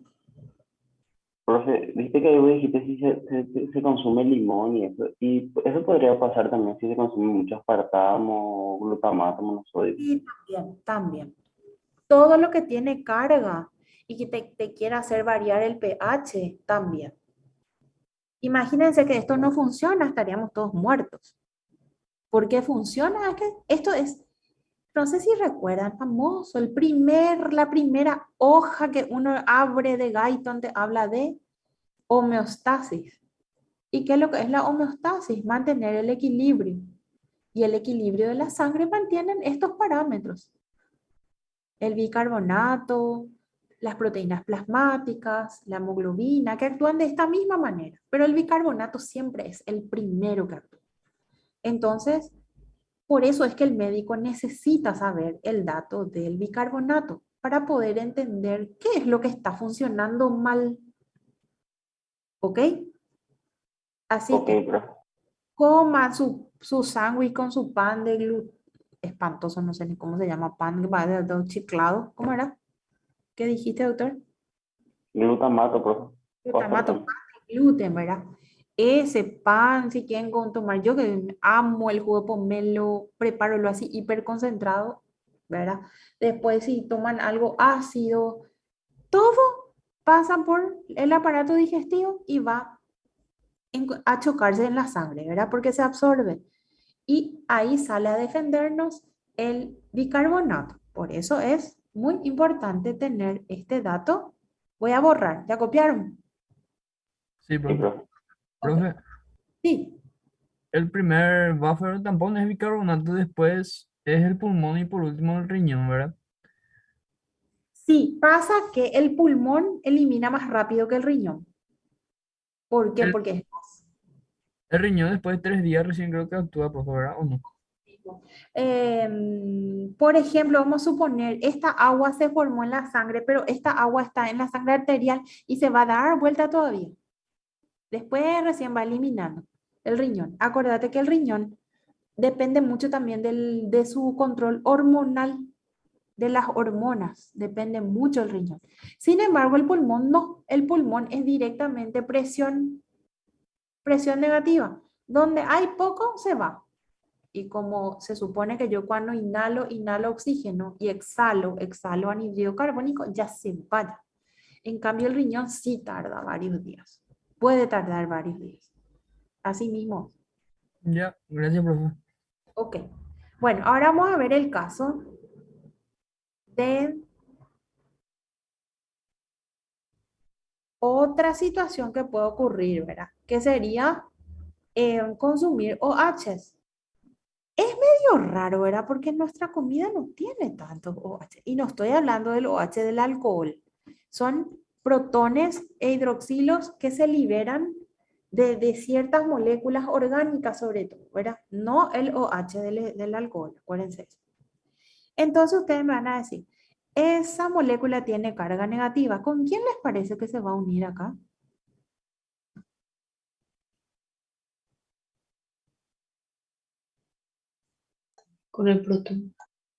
Profe, viste que vos dijiste si se consume limón y eso podría pasar también si se consume mucho aspartamo, glutamato, monosódico. Y también, también. Todo lo que tiene carga y que te quiera hacer variar el pH, también. Imagínense que esto no funciona, estaríamos todos muertos. ¿Por qué funciona? Es que esto es, no sé si recuerdan, famoso, la primera hoja que uno abre de Guyton te habla de homeostasis. ¿Y qué es lo que es la homeostasis? Mantener el equilibrio. Y el equilibrio de la sangre mantienen estos parámetros. El bicarbonato, las proteínas plasmáticas, la hemoglobina, que actúan de esta misma manera. Pero el bicarbonato siempre es el primero que actúa. Entonces, por eso es que el médico necesita saber el dato del bicarbonato para poder entender qué es lo que está funcionando mal. ¿Ok? Así Ok, que profe. coma su sándwich con su pan de gluten. Espantoso, no sé ni cómo se llama, pan va de chiclado. ¿Cómo era? ¿Qué dijiste, doctor? Glutamato, profe. O Glutamato, aspartamo. pan de gluten, ¿verdad? Ese pan, si quieren con tomar, yo que amo el jugo de pomelo, preparo lo así hiper concentrado, ¿verdad? Después si toman algo ácido, todo pasa por el aparato digestivo y va a chocarse en la sangre, ¿verdad? Porque se absorbe. Y ahí sale a defendernos el bicarbonato. Por eso es muy importante tener este dato. Voy a borrar, ¿ya copiaron? Sí, Sí, profe. profe. Ok. Profe, Sí, el primer buffer o tampón es bicarbonato, después es el pulmón y por último el riñón, ¿verdad? sí, pasa que el pulmón elimina más rápido que el riñón. ¿Por qué? El, Porque el riñón después de 3 días recién creo que actúa, profe, ¿verdad? ¿O no? por ejemplo, vamos a suponer, esta agua se formó en la sangre, pero esta agua está en la sangre arterial y se va a dar vuelta todavía. Después recién va eliminando el riñón. Acuérdate que el riñón depende mucho también de su control hormonal, de las hormonas, depende mucho el riñón. Sin embargo, el pulmón no, el pulmón es directamente presión negativa. Donde hay poco, se va. Y como se supone que yo cuando inhalo oxígeno y exhalo anhídrido carbónico, ya se vaya. En cambio, el riñón sí tarda varios días. Puede tardar varios días. Así mismo. Ya, gracias, profe. Ok. Bueno, ahora vamos a ver el caso de otra situación que puede ocurrir, ¿verdad? Que sería consumir OHs. Es medio raro, ¿verdad? Porque nuestra comida no tiene tantos OH. Y no estoy hablando del OH del alcohol. Son protones e hidroxilos que se liberan de ciertas moléculas orgánicas, sobre todo, ¿verdad? No el OH del alcohol, acuérdense eso. Entonces ustedes me van a decir, esa molécula tiene carga negativa. ¿Con quién les parece que se va a unir acá? Con el protón.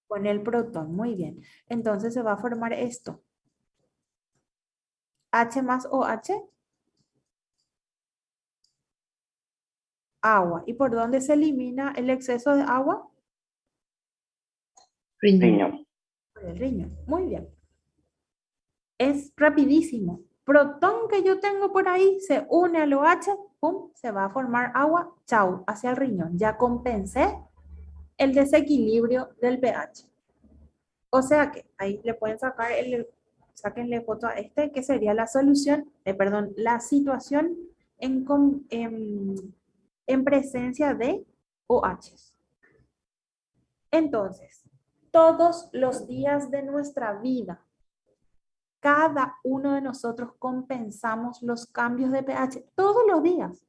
Con el protón, muy bien. Entonces se va a formar esto. H más OH, agua. ¿Y por dónde se elimina el exceso de agua? Riñón. Riñón. Por el riñón. Muy bien. Es rapidísimo. Protón que yo tengo por ahí se une al OH, pum, se va a formar agua, chau, hacia el riñón. Ya compensé el desequilibrio del pH. O sea que ahí le pueden sacar sáquenle foto a este, que sería la solución, perdón, la situación en presencia de OHs. Entonces, todos los días de nuestra vida, cada uno de nosotros compensamos los cambios de pH todos los días.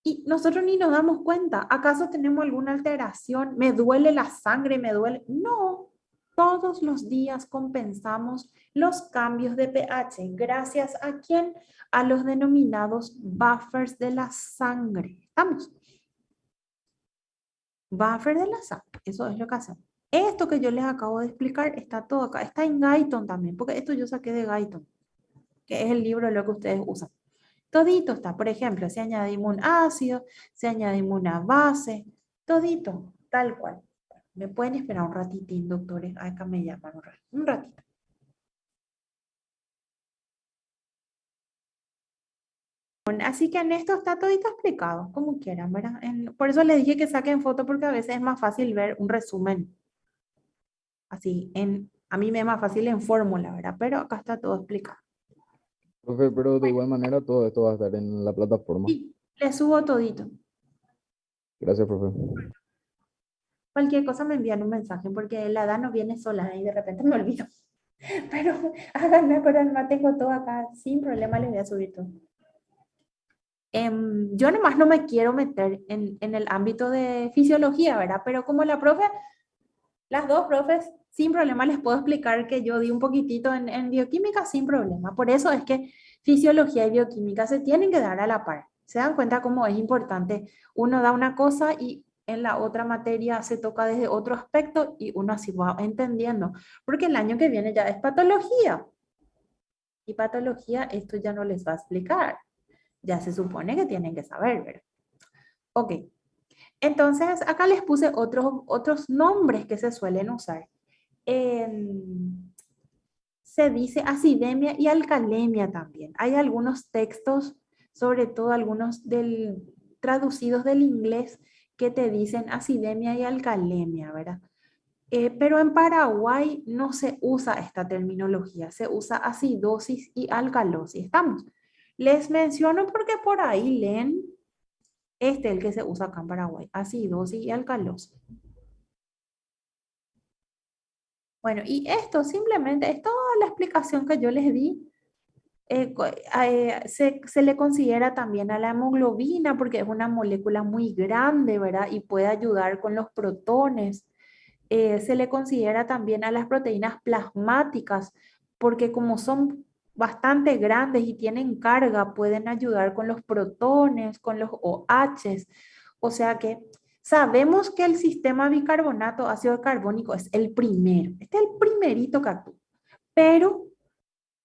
Y nosotros ni nos damos cuenta. ¿Acaso tenemos alguna alteración? ¿Me duele la sangre? ¿Me duele? No. Todos los días compensamos los cambios de pH. ¿Gracias a quién? A los denominados buffers de la sangre. ¿Estamos? Buffer de la sangre. Eso es lo que hacemos. Esto que yo les acabo de explicar está todo acá. Está en Guyton también, porque esto yo saqué de Guyton, que es el libro de lo que ustedes usan. Todito está. Por ejemplo, si añadimos un ácido, si añadimos una base, todito, tal cual. ¿Me pueden esperar un ratitín, doctores? Acá me llaman un ratito. Así que en esto está todito explicado, como quieran, ¿verdad? Por eso les dije que saquen foto, porque a veces es más fácil ver un resumen. Así, a mí me es más fácil en fórmula, ¿verdad? Pero acá está todo explicado. Profe, pero de igual manera todo esto va a estar en la plataforma. Sí, le subo todito. Gracias, profe. Cualquier cosa me envían un mensaje, porque la edad no viene sola y de repente me olvido. Pero háganme acordar, no tengo todo acá, sin problema les voy a subir todo. Yo nomás no me quiero meter en el ámbito de fisiología, ¿verdad? Pero como la profe, las dos profes, sin problema les puedo explicar que yo di un poquitito en bioquímica sin problema. Por eso es que fisiología y bioquímica se tienen que dar a la par. ¿Se dan cuenta cómo es importante? Uno da una cosa y en la otra materia se toca desde otro aspecto y uno así va entendiendo. Porque el año que viene ya es patología. Y patología esto ya no les va a explicar. Ya se supone que tienen que saber, ¿verdad? Ok. Entonces, acá les puse otros nombres que se suelen usar. Se dice acidemia y alcalemia también. Hay algunos textos, sobre todo algunos traducidos del inglés, que te dicen acidemia y alcalemia, ¿verdad? Pero en Paraguay no se usa esta terminología, se usa acidosis y alcalosis. ¿Estamos? Les menciono porque por ahí leen el que se usa acá en Paraguay, acidosis y alcalosis. Bueno, y esto simplemente es toda la explicación que yo les di. Se le considera también a la hemoglobina porque es una molécula muy grande, ¿verdad? Y puede ayudar con los protones. Se le considera también a las proteínas plasmáticas porque como son bastante grandes y tienen carga, pueden ayudar con los protones, con los OHs. O sea que sabemos que el sistema bicarbonato ácido carbónico es el primero, este es el primerito que actúa, pero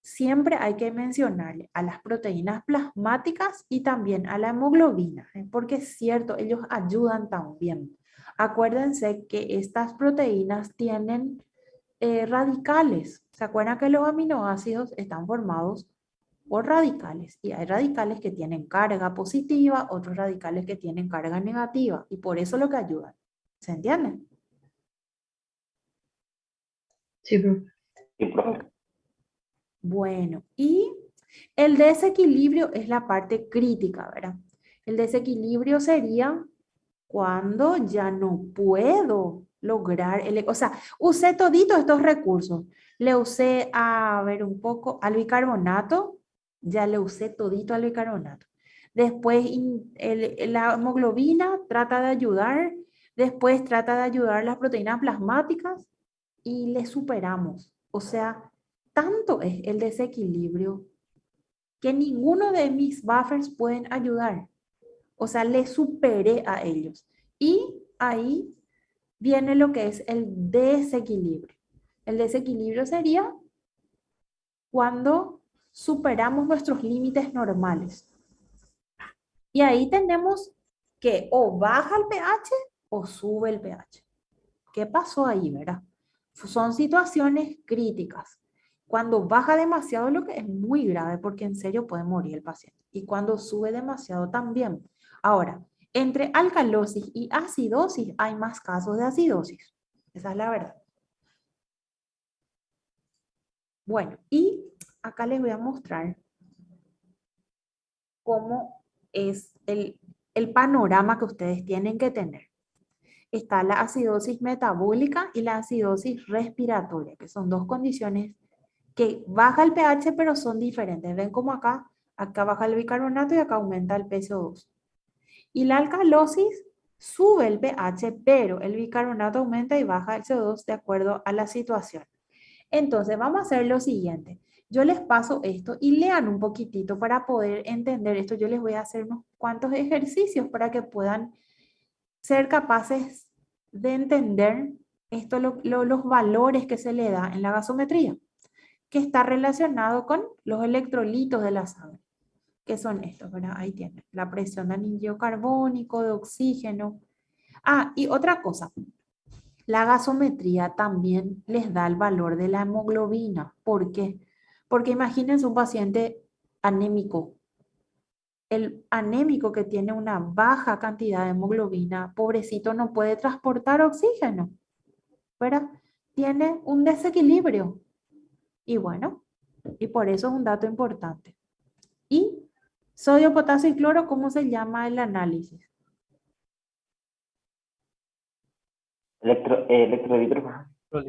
siempre hay que mencionarle a las proteínas plasmáticas y también a la hemoglobina, porque es cierto, ellos ayudan también. Acuérdense que estas proteínas tienen radicales. ¿Se acuerdan que los aminoácidos están formados por radicales? Y hay radicales que tienen carga positiva, otros radicales que tienen carga negativa, y por eso lo que ayudan. ¿Se entiende? Sí, profe. Sí, profe. Bueno, y el desequilibrio es la parte crítica, ¿verdad? El desequilibrio sería cuando ya no puedo lograr, o sea, usé todito estos recursos. Le usé, a ver un poco, al bicarbonato, ya le usé todito al bicarbonato. Después la hemoglobina trata de ayudar, después trata de ayudar las proteínas plasmáticas y le superamos. O sea, tanto es el desequilibrio que ninguno de mis buffers pueden ayudar. O sea, le superé a ellos. Y ahí viene lo que es el desequilibrio. El desequilibrio sería cuando superamos nuestros límites normales. Y ahí tenemos que o baja el pH o sube el pH. ¿Qué pasó ahí, verdad? Son situaciones críticas. Cuando baja demasiado, lo que es muy grave, porque en serio puede morir el paciente. Y cuando sube demasiado también. Ahora, entre alcalosis y acidosis hay más casos de acidosis. Esa es la verdad. Bueno, y acá les voy a mostrar cómo es el panorama que ustedes tienen que tener. Está la acidosis metabólica y la acidosis respiratoria, que son dos condiciones que baja el pH, pero son diferentes. Ven como acá baja el bicarbonato y acá aumenta el PCO2. Y la alcalosis Sube el pH, pero el bicarbonato aumenta y baja el CO2 de acuerdo a la situación. Entonces, vamos a hacer lo siguiente. Yo les paso esto y lean un poquitito para poder entender esto. Yo les voy a hacer unos cuantos ejercicios para que puedan ser capaces de entender esto, los valores que se le da en la gasometría, que está relacionado con los electrolitos de la sangre, que son estos, ¿verdad? Ahí tienen la presión de anhídrido carbónico, de oxígeno. Ah, y otra cosa, la gasometría también les da el valor de la hemoglobina. ¿Por qué? Porque imagínense un paciente anémico. El anémico que tiene una baja cantidad de hemoglobina, pobrecito, no puede transportar oxígeno, ¿verdad? Tiene un desequilibrio. Y bueno, y por eso es un dato importante. Y sodio, potasio y cloro, ¿cómo se llama el análisis? Electrolitos.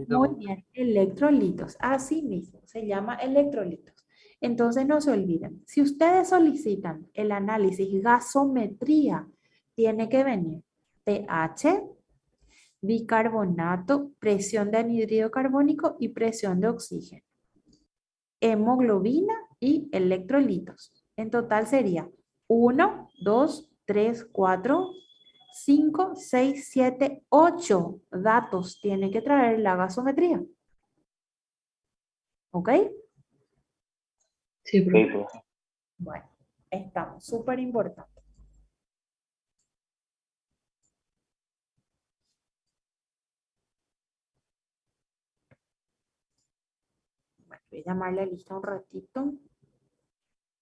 Muy bien, electrolitos, así mismo, se llama electrolitos. Entonces no se olviden, si ustedes solicitan el análisis gasometría, tiene que venir pH, bicarbonato, presión de anhídrido carbónico y presión de oxígeno, hemoglobina y electrolitos. En total sería 1, 2, 3, 4, 5, 6, 7, 8 datos tiene que traer la gasometría. ¿Ok? Sí, Ok, profe. profe. Bueno, estamos, súper importante. Bueno, voy a llamarle a lista un ratito.